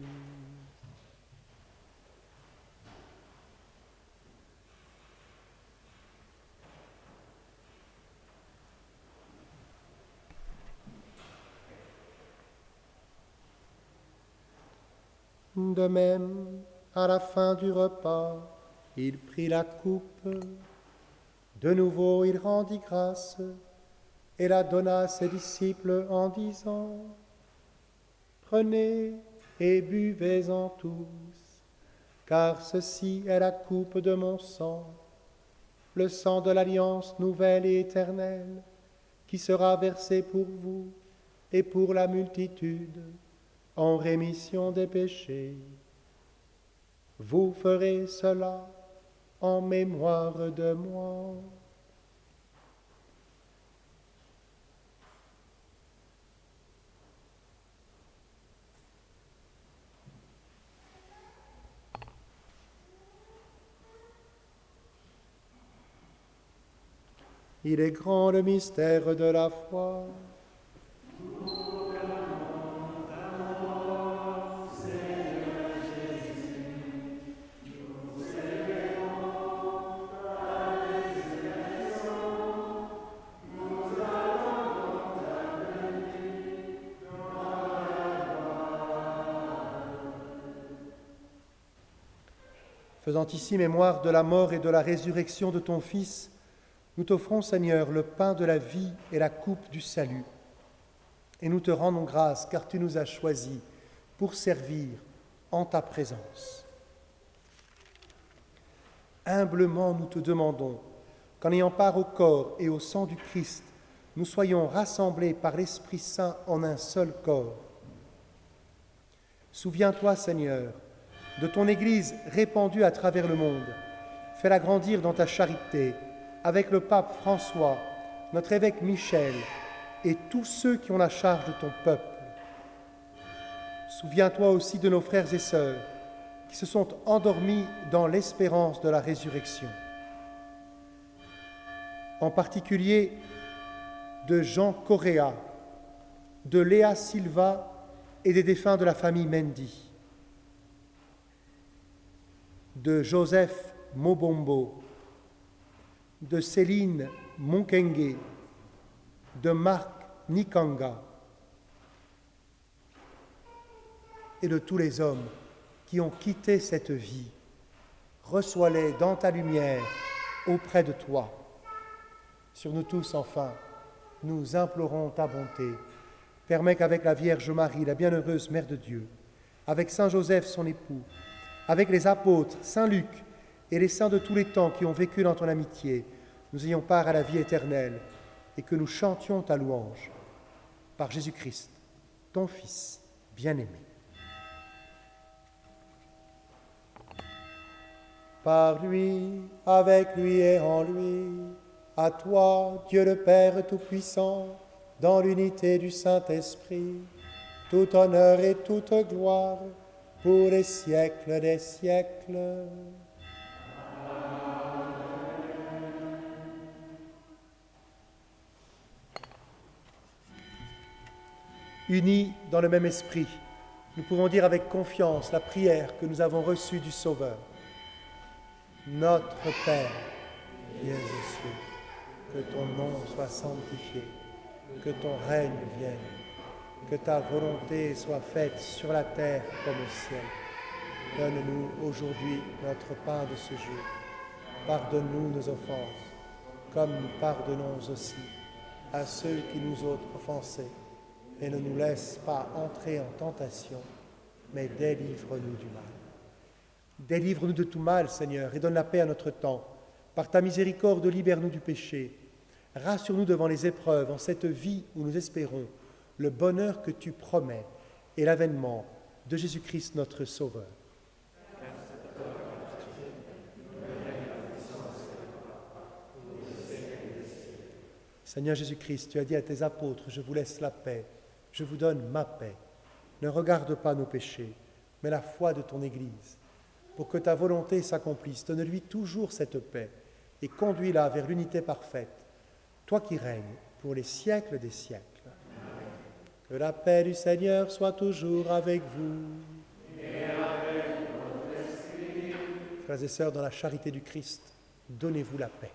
De même, à la fin du repas, il prit la coupe. De nouveau, il rendit grâce et la donna à ses disciples en disant : Prenez et buvez-en tous, car ceci est la coupe de mon sang, le sang de l'alliance nouvelle et éternelle, qui sera versé pour vous et pour la multitude, en rémission des péchés. Vous ferez cela en mémoire de moi. Il est grand le mystère de la foi. Faisant ici mémoire de la mort et de la résurrection de ton Fils, nous t'offrons, Seigneur, le pain de la vie et la coupe du salut. Et nous te rendons grâce, car tu nous as choisis pour servir en ta présence. Humblement, nous te demandons qu'en ayant part au corps et au sang du Christ, nous soyons rassemblés par l'Esprit Saint en un seul corps. Souviens-toi, Seigneur, de ton Église répandue à travers le monde. Fais-la grandir dans ta charité avec le pape François, notre évêque Michel et tous ceux qui ont la charge de ton peuple. Souviens-toi aussi de nos frères et sœurs qui se sont endormis dans l'espérance de la résurrection. En particulier de Jean Correa, de Léa Silva et des défunts de la famille Mendy, de Joseph Mobombo, de Céline Monkenge, de Marc Nikanga et de tous les hommes qui ont quitté cette vie. Reçois-les dans ta lumière auprès de toi. Sur nous tous, enfin, nous implorons ta bonté. Permets qu'avec la Vierge Marie, la bienheureuse Mère de Dieu, avec Saint Joseph, son époux, avec les apôtres, Saint Luc et les saints de tous les temps qui ont vécu dans ton amitié, nous ayons part à la vie éternelle et que nous chantions ta louange. Par Jésus-Christ, ton Fils bien-aimé. Par lui, avec lui et en lui, à toi, Dieu le Père Tout-Puissant, dans l'unité du Saint-Esprit, tout honneur et toute gloire, pour les siècles des siècles. Unis dans le même esprit, nous pouvons dire avec confiance la prière que nous avons reçue du Sauveur. Notre Père, qui es aux cieux, que ton nom soit sanctifié, que ton règne vienne, que ta volonté soit faite sur la terre comme au ciel. Donne-nous aujourd'hui notre pain de ce jour. Pardonne-nous nos offenses, comme nous pardonnons aussi à ceux qui nous ont offensés. Et ne nous laisse pas entrer en tentation, mais délivre-nous du mal. Délivre-nous de tout mal, Seigneur, et donne la paix à notre temps. Par ta miséricorde, libère-nous du péché. Rassure-nous devant les épreuves, en cette vie où nous espérons le bonheur que tu promets et l'avènement de Jésus-Christ notre Sauveur. Seigneur Jésus-Christ, tu as dit à tes apôtres, je vous laisse la paix, je vous donne ma paix. Ne regarde pas nos péchés, mais la foi de ton Église. Pour que ta volonté s'accomplisse, donne-lui toujours cette paix et conduis-la vers l'unité parfaite, toi qui règnes pour les siècles des siècles. Que la paix du Seigneur soit toujours avec vous. Et avec votre esprit. Frères et sœurs, dans la charité du Christ, donnez-vous la paix.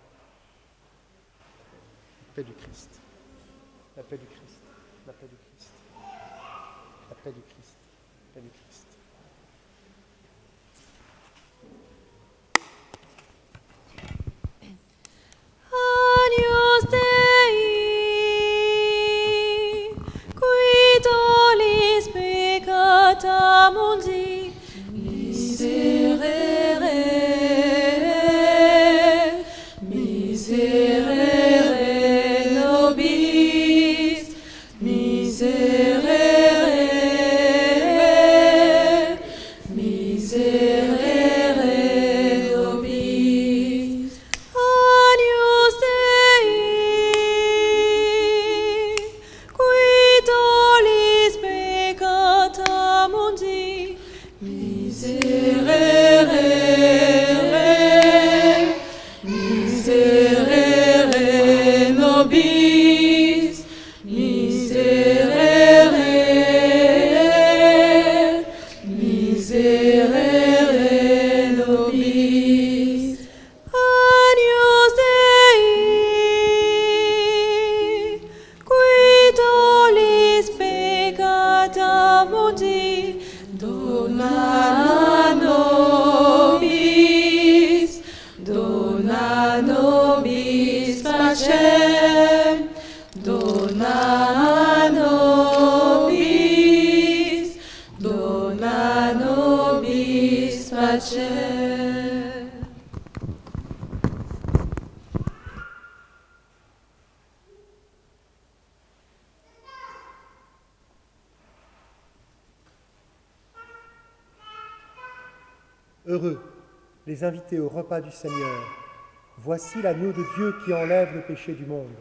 La paix du Christ. La paix du Christ. La paix du Christ. La paix du Christ. La paix du Christ. Agnus Dei, qui tollis peccata mundi, miserere, miserere nobis, miserere, miserere nobis. Agnus Dei, qui tollis peccata mundi, miserere, miserere nobis, miserere, miserere nobis. Agnus Dei, qui tollis peccata mundi, dona nobis, dona nobis pacem, dona nobis, dona nobis pacem. Heureux les invités au repas du Seigneur, Voici l'agneau de Dieu qui enlève le péché du monde.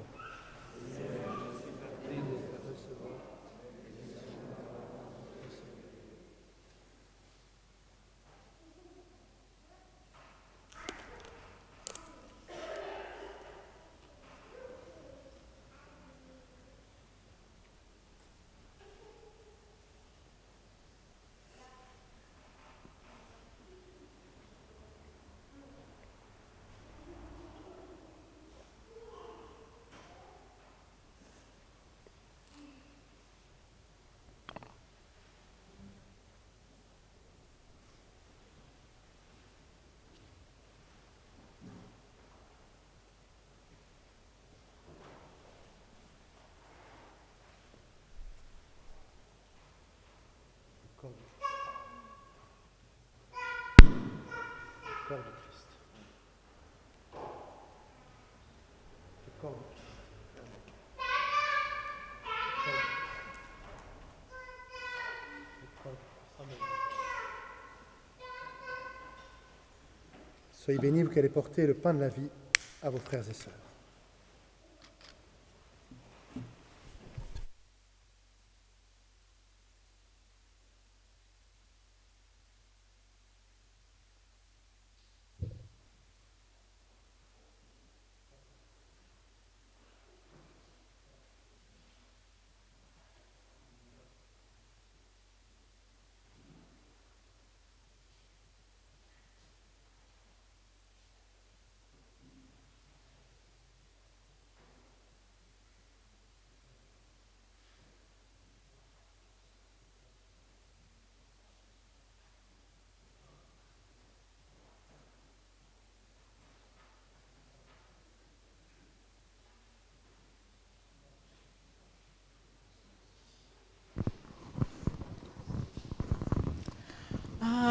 Corps de Christ. Le corps de Christ. Soyez bénis, vous qui allez porter le pain de la vie à vos frères et sœurs.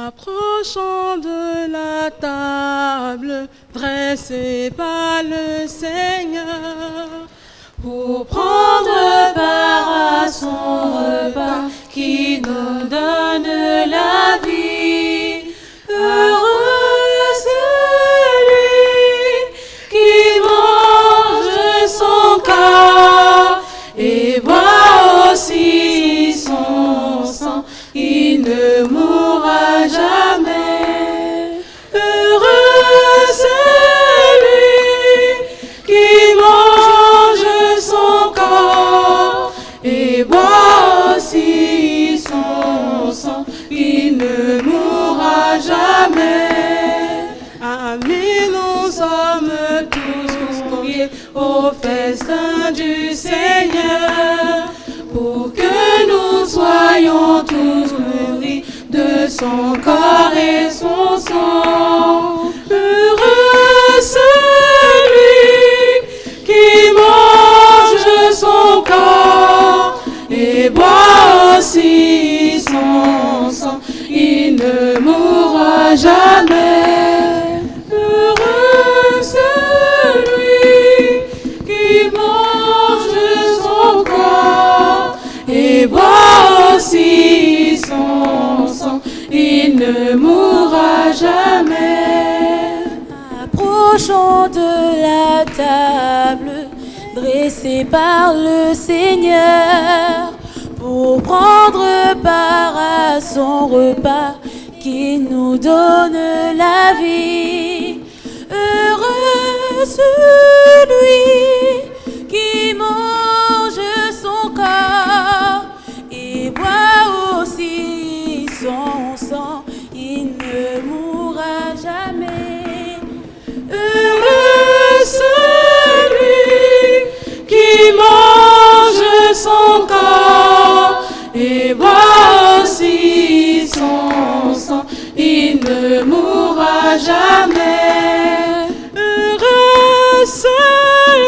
Approchant de la table dressée par le Seigneur, pour prendre part à son repas qui nous donne la vie. Heureux celui qui mange son corps et boit aussi son sang, il ne mourra jamais. Heureux celui qui mange son corps et boit aussi son sang, il ne mourra jamais. amis, nous sommes tous conviés Au festin du Seigneur, pour que nous soyons tous nourris de son corps et son sang. Heureux celui qui mange son corps et boit aussi son sang, il ne mourra jamais. Heureux celui qui mange son corps et boit aussi son sang, il ne mourra jamais. Approchons de la table dressée par le Seigneur pour prendre part à son repas qui nous donne la vie. Heureux celui qui mange son corps et boit aussi son sang, il ne mourra jamais. Heureux celui qui mange son corps et boit aussi son sang, il ne mourra jamais. Heureux celui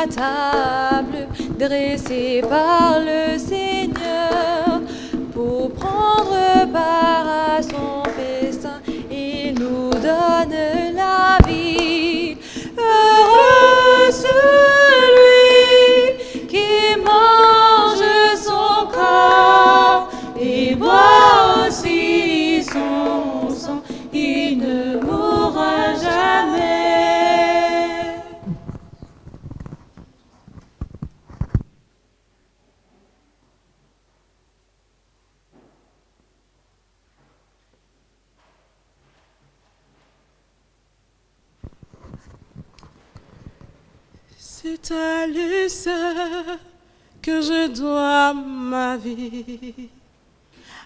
la table dressée par le Seigneur pour prendre part à son festin. Il nous donne la vie. Heureux celui qui mange son corps et boit aussi son sang. Il ne mourra jamais. C'est à lui seul que je dois ma vie.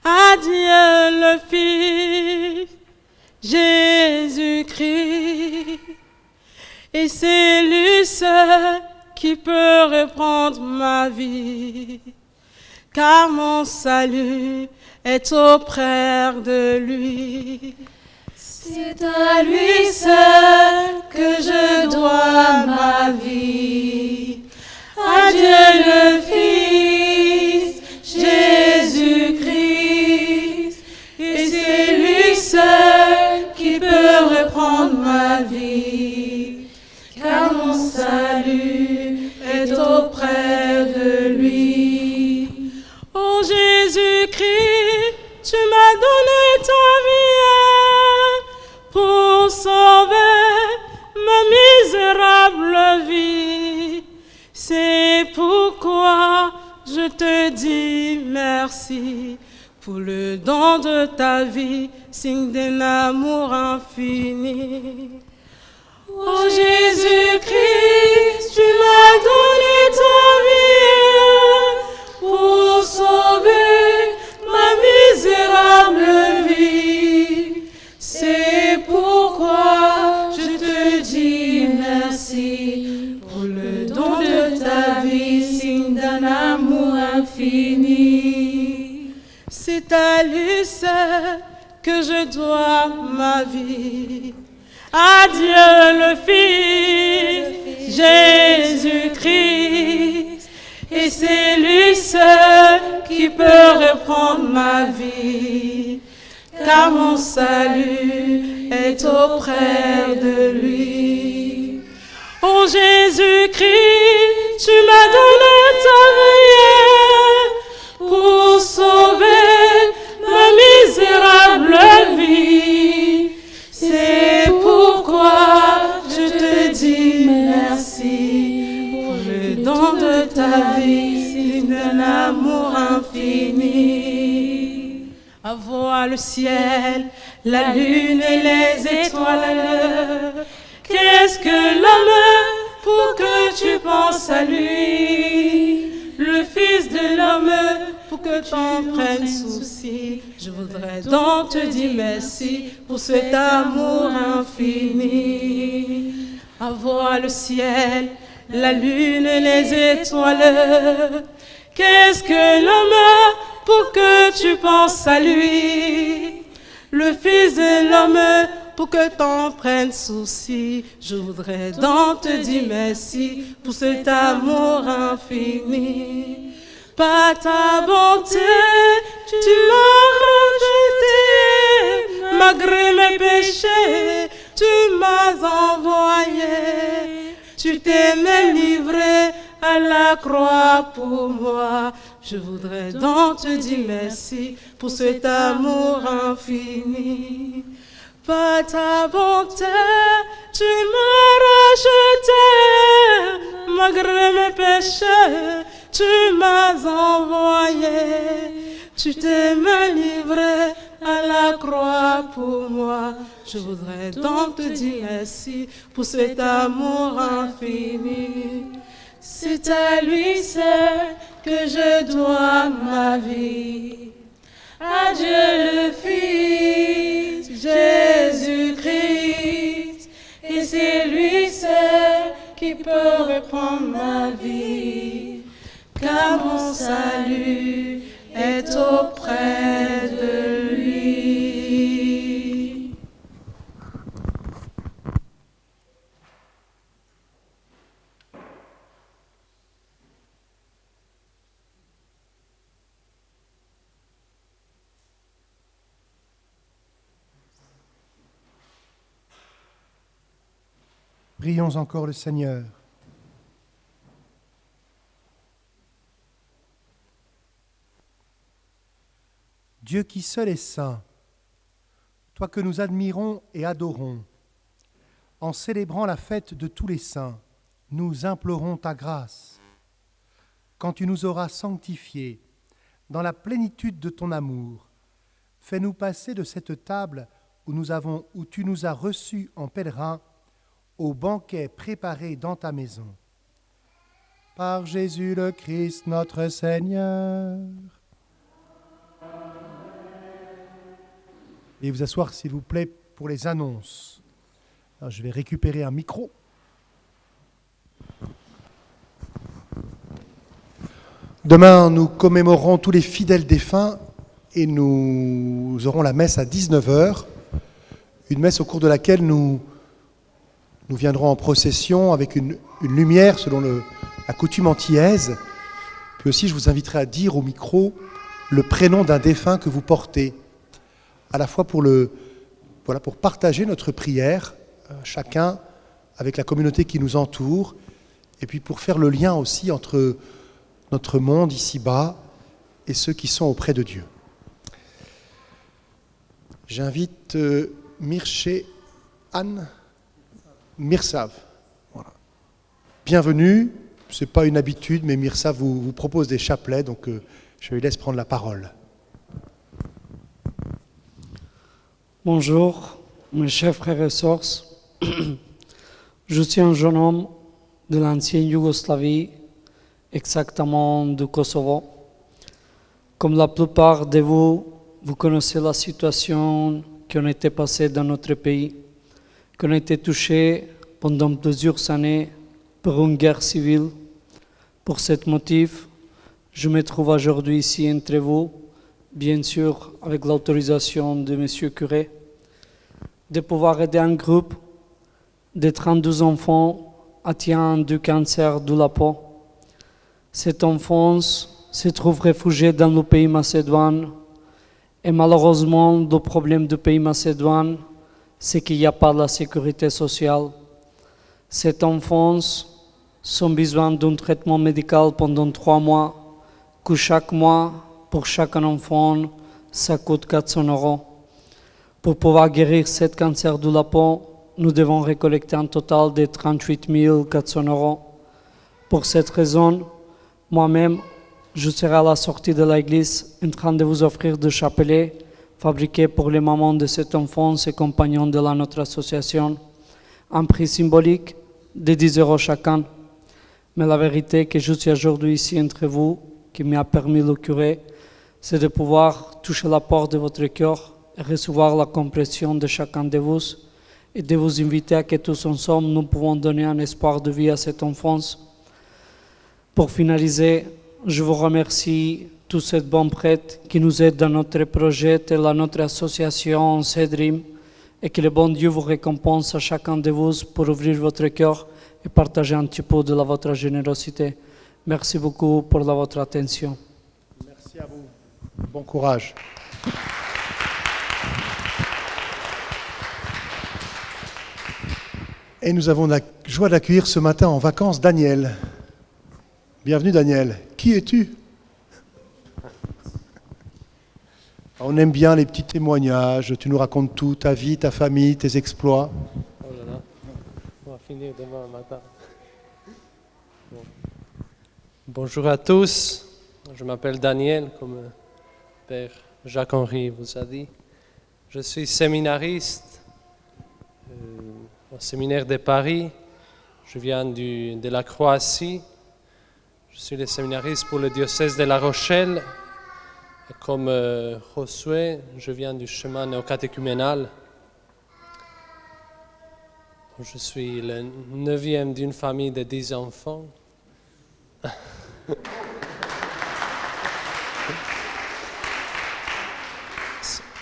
À Dieu le Fils, Jésus-Christ. Et c'est lui seul qui peut reprendre ma vie. Car mon salut est auprès de lui. C'est à lui seul que je dois ma vie. À Dieu le Fils, Jésus-Christ. Et c'est lui seul qui peut reprendre ma vie. Car mon salut est auprès de lui. Oh Jésus-Christ, tu m'as donné ta vie pour sauver ma misérable vie. C'est pourquoi je te dis merci pour le don de ta vie, signe d'un amour infini. Oh Jésus-Christ, tu m'as donné ta vie pour sauver ma misérable vie. C'est pourquoi je te dis merci pour le don de ta vie, signe d'un amour infini. C'est à lui seul que je dois ma vie. À Dieu le Fils, Jésus-Christ. Et c'est lui seul qui peut reprendre ma vie. Car mon salut est auprès de lui. Oh Jésus-Christ, tu m'as donné ta vie pour sauver ma misérable vie. C'est pourquoi je te dis merci pour le don de ta vie, signe d'un amour infini. À voir le ciel, la lune et les étoiles, qu'est-ce que l'homme pour que tu penses à lui? Le Fils de l'homme pour que tu en prennes souci. Je voudrais donc te dire merci pour cet amour infini. À voir le ciel, la lune et les étoiles, qu'est-ce que l'homme pour que tu penses à lui? Le Fils de l'homme pour que t'en prennes souci. Je voudrais donc te dire merci pour cet amour infini. Par ta bonté, tu m'as rejeté, malgré mes péchés, tu m'as envoyé. Tu t'es même livré à la croix pour moi. Je voudrais donc te dire merci pour cet amour infini. Par ta bonté, tu m'as racheté, malgré mes péchés, tu m'as envoyé. Tu t'es même livré à la croix pour moi. Je voudrais donc te dire merci pour cet amour infini. C'est à lui seul que je dois ma vie. À Dieu le Fils, Jésus-Christ. Et c'est lui seul qui peut reprendre ma vie. Car mon salut est auprès de lui. Prions encore le Seigneur. Dieu qui seul est saint, toi que nous admirons et adorons, en célébrant la fête de tous les saints, nous implorons ta grâce. Quand tu nous auras sanctifiés dans la plénitude de ton amour, fais-nous passer de cette table où tu nous as reçus en pèlerins au banquet préparé dans ta maison. Par Jésus le Christ notre Seigneur. Et vous asseoir s'il vous plaît pour les annonces. Alors, je vais récupérer un micro. Demain, nous commémorerons tous les fidèles défunts et nous aurons la messe à 19h, une messe au cours de laquelle nous viendrons en procession avec une lumière selon la coutume antillaise. Puis aussi, je vous inviterai à dire au micro le prénom d'un défunt que vous portez, à la fois pour partager notre prière, chacun avec la communauté qui nous entoure, et puis pour faire le lien aussi entre notre monde ici-bas et ceux qui sont auprès de Dieu. J'invite Mircea Anne Mirsav. Voilà. Bienvenue, ce n'est pas une habitude, mais Mirsav vous propose des chapelets, donc je lui laisse prendre la parole. Bonjour, mes chers frères et sœurs. Je suis un jeune homme de l'ancienne Yougoslavie, exactement du Kosovo. Comme la plupart de vous, vous connaissez la situation qui a été passée dans notre pays, qui a été touchée pendant plusieurs années par une guerre civile. Pour ce motif, je me trouve aujourd'hui ici entre vous, bien sûr avec l'autorisation de Monsieur Curé, de pouvoir aider un groupe de 32 enfants atteints du cancer de la peau. Cette enfance se trouve réfugiée dans le pays macédoine et malheureusement, le problème du pays macédoine, c'est qu'il n'y a pas la sécurité sociale. Cette enfance a besoin d'un traitement médical pendant 3 mois, que chaque mois, pour chaque enfant, ça coûte 400 €. Pour pouvoir guérir ce cancer de la peau, nous devons récolter un total de 38 400 €. Pour cette raison, moi-même, je serai à la sortie de l'église en train de vous offrir des chapelets fabriqués pour les mamans de cet enfant et compagnons de notre association, un prix symbolique de 10 € chacun. Mais la vérité que je suis aujourd'hui ici entre vous, qui m'a permis le curé, c'est de pouvoir toucher la porte de votre cœur et recevoir la compréhension de chacun de vous et de vous inviter à que tous ensemble nous pouvons donner un espoir de vie à cette enfance. Pour finaliser, je vous remercie tous ces bons prêtres qui nous aident dans notre projet et dans notre association Cedrim et que le bon Dieu vous récompense à chacun de vous pour ouvrir votre cœur et partager un petit peu de votre générosité. Merci beaucoup pour votre attention. Merci à vous. Bon courage. Et nous avons la joie d'accueillir ce matin en vacances Daniel. Bienvenue Daniel. Qui es-tu ? On aime bien les petits témoignages, tu nous racontes tout, ta vie, ta famille, tes exploits. Oh là là, on va finir demain matin. Bon. Bonjour à tous, je m'appelle Daniel, comme Père Jacques-Henri vous a dit. Je suis séminariste au séminaire de Paris. Je viens de la Croatie. Je suis le séminariste pour le diocèse de La Rochelle. Et comme Josué, je viens du chemin néocatéchuménal. Je suis le 9e d'une famille de 10 enfants.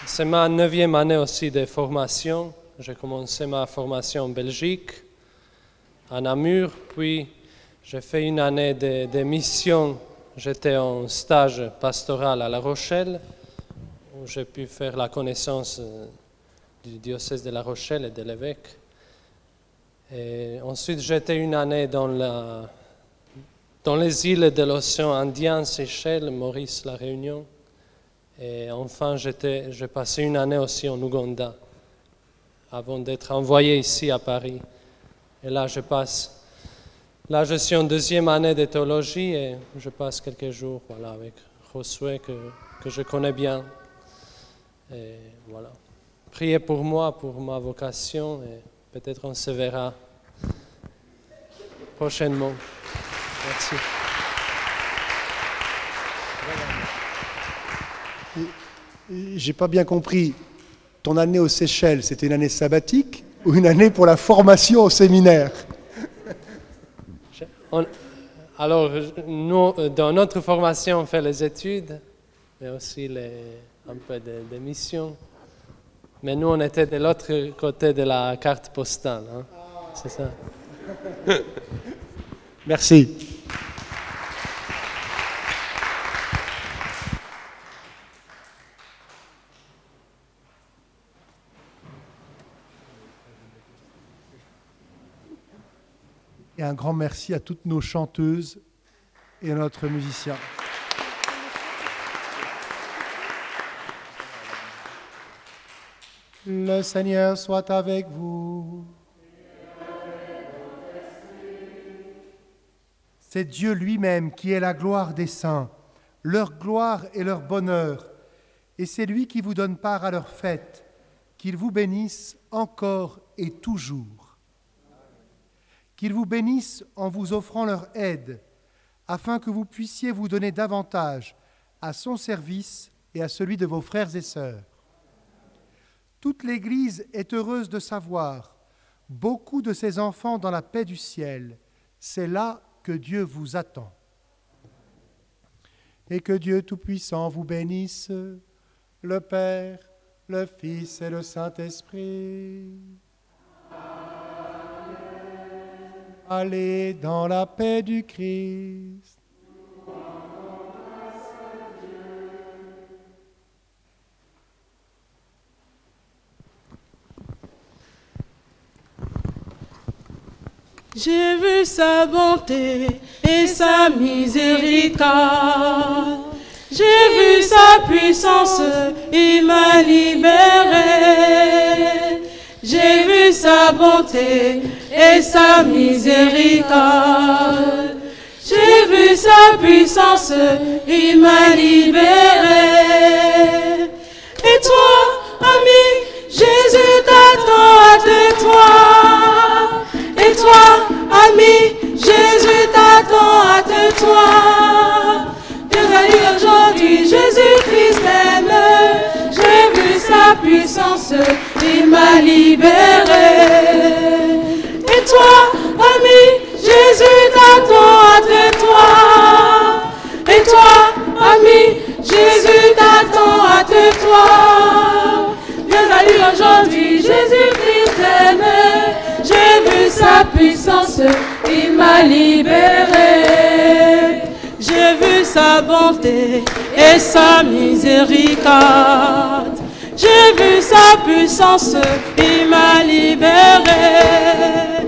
C'est ma 9e année aussi de formation. J'ai commencé ma formation en Belgique, à Namur, puis j'ai fait une année de mission. J'étais en stage pastoral à La Rochelle, où j'ai pu faire la connaissance du diocèse de La Rochelle et de l'évêque. Et ensuite, j'étais une année dans les îles de l'océan Indien, Seychelles, Maurice, La Réunion. Et enfin, j'ai passé une année aussi en Ouganda, avant d'être envoyé ici à Paris. Et là, je suis en 2e année de théologie et je passe quelques jours avec Josué que je connais bien. Et voilà. Priez pour moi, pour ma vocation et peut-être on se verra prochainement. Merci. J'ai pas bien compris. Ton année aux Seychelles, c'était une année sabbatique ou une année pour la formation au séminaire? Alors, nous, dans notre formation, on fait les études, mais aussi un peu de missions. Mais nous, on était de l'autre côté de la carte postale. Hein? C'est ça. Merci. Et un grand merci à toutes nos chanteuses et à notre musicien. Le Seigneur soit avec vous. C'est Dieu lui-même qui est la gloire des saints, leur gloire et leur bonheur. Et c'est lui qui vous donne part à leur fête. Qu'il vous bénisse encore et toujours. Qu'ils vous bénissent en vous offrant leur aide, afin que vous puissiez vous donner davantage à son service et à celui de vos frères et sœurs. Toute l'Église est heureuse de savoir, beaucoup de ses enfants dans la paix du ciel, c'est là que Dieu vous attend. Et que Dieu Tout-Puissant vous bénisse, le Père, le Fils et le Saint-Esprit. Allez dans la paix du Christ. J'ai vu sa bonté et sa miséricorde. J'ai vu sa puissance, il m'a libéré. J'ai vu sa bonté et sa miséricorde. J'ai vu sa puissance, il m'a libéré. Et toi, ami, Jésus t'attend à toi. Et toi, ami, Jésus t'attend à toi. Bienvenue aujourd'hui, Jésus-Christ m'aime. J'ai vu sa puissance, il m'a libéré. Et toi, ami, Jésus t'attend à toi. Et toi, ami, Jésus t'attend à toi. Bienvenue aujourd'hui, Jésus-Christ m'aime. J'ai vu sa puissance, il m'a libéré. J'ai vu sa bonté et sa miséricorde. J'ai vu sa puissance, il m'a libéré.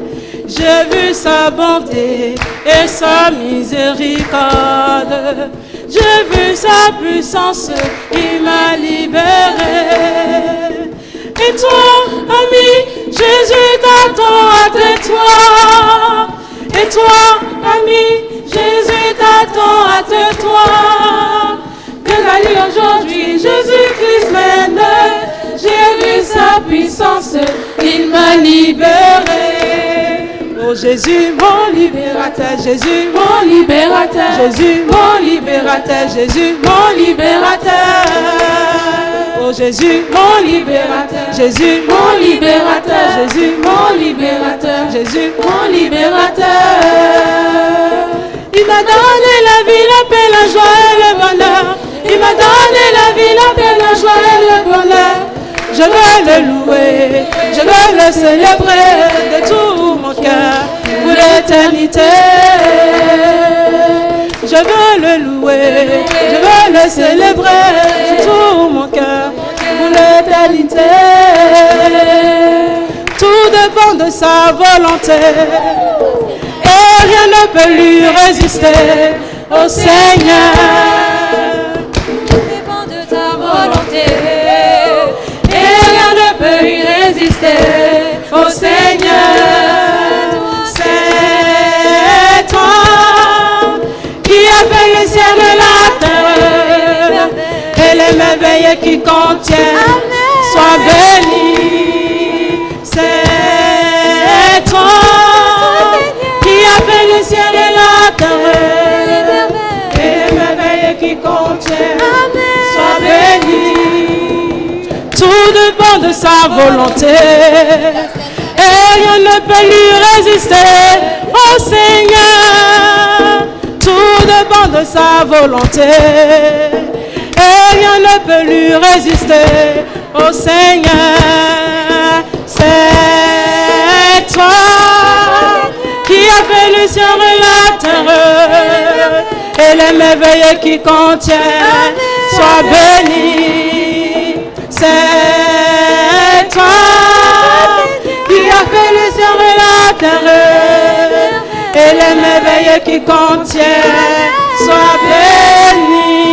J'ai vu sa bonté et sa miséricorde. J'ai vu sa puissance, il m'a libéré. Et toi, ami, Jésus t'attend à toi. Et toi, ami, Jésus t'attend à toi. Bienvenue aujourd'hui, Jésus-Christ m'aime. J'ai vu sa puissance, il m'a libéré. Oh Jésus, mon libérateur, Jésus, mon libérateur, Jésus, mon libérateur, Jésus, mon libérateur. Oh Jésus, mon libérateur, Jésus, mon libérateur, Jésus, mon libérateur, Jésus, mon libérateur. Il m'a donné la vie, la paix, la joie et le bonheur. Il m'a donné la vie, la paix, la joie et le bonheur. Je veux le louer, je veux le célébrer de tout mon cœur pour l'éternité. Je veux le louer, je veux le célébrer de tout mon cœur pour l'éternité. Tout de dépend de sa volonté. Et rien ne peut lui résister. Au Seigneur, Tout dépend de ta volonté. Et rien ne peut lui résister. au Seigneur, c'est toi qui as fait le ciel et la terre et les merveilles qui contiennent. Sois béni, c'est toi qui as fait le ciel et la terre et les merveilles qui contiennent. Sois béni. Tout dépend de sa volonté et rien ne peut lui résister. Oh Seigneur, tout dépend de sa volonté et rien ne peut lui résister. Oh Seigneur, c'est toi qui as fait le ciel et la terre et les merveilles qui contiennent. Sois béni. C'est toi qui as fait le ciel et la terre et les merveilles qui contiennent. Sois béni.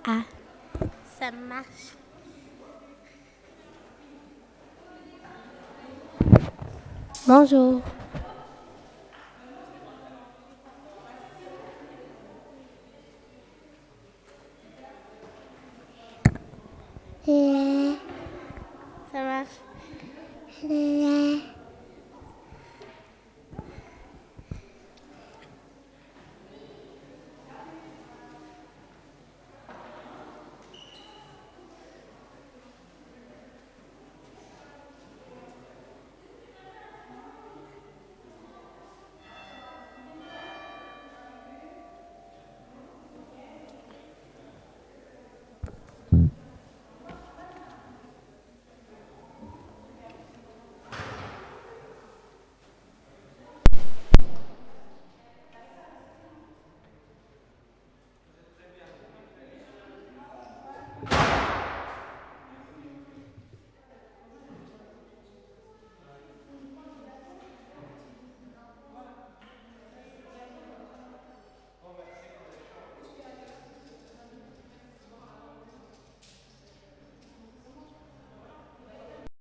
Ah, ça marche. Bonjour. Ça marche.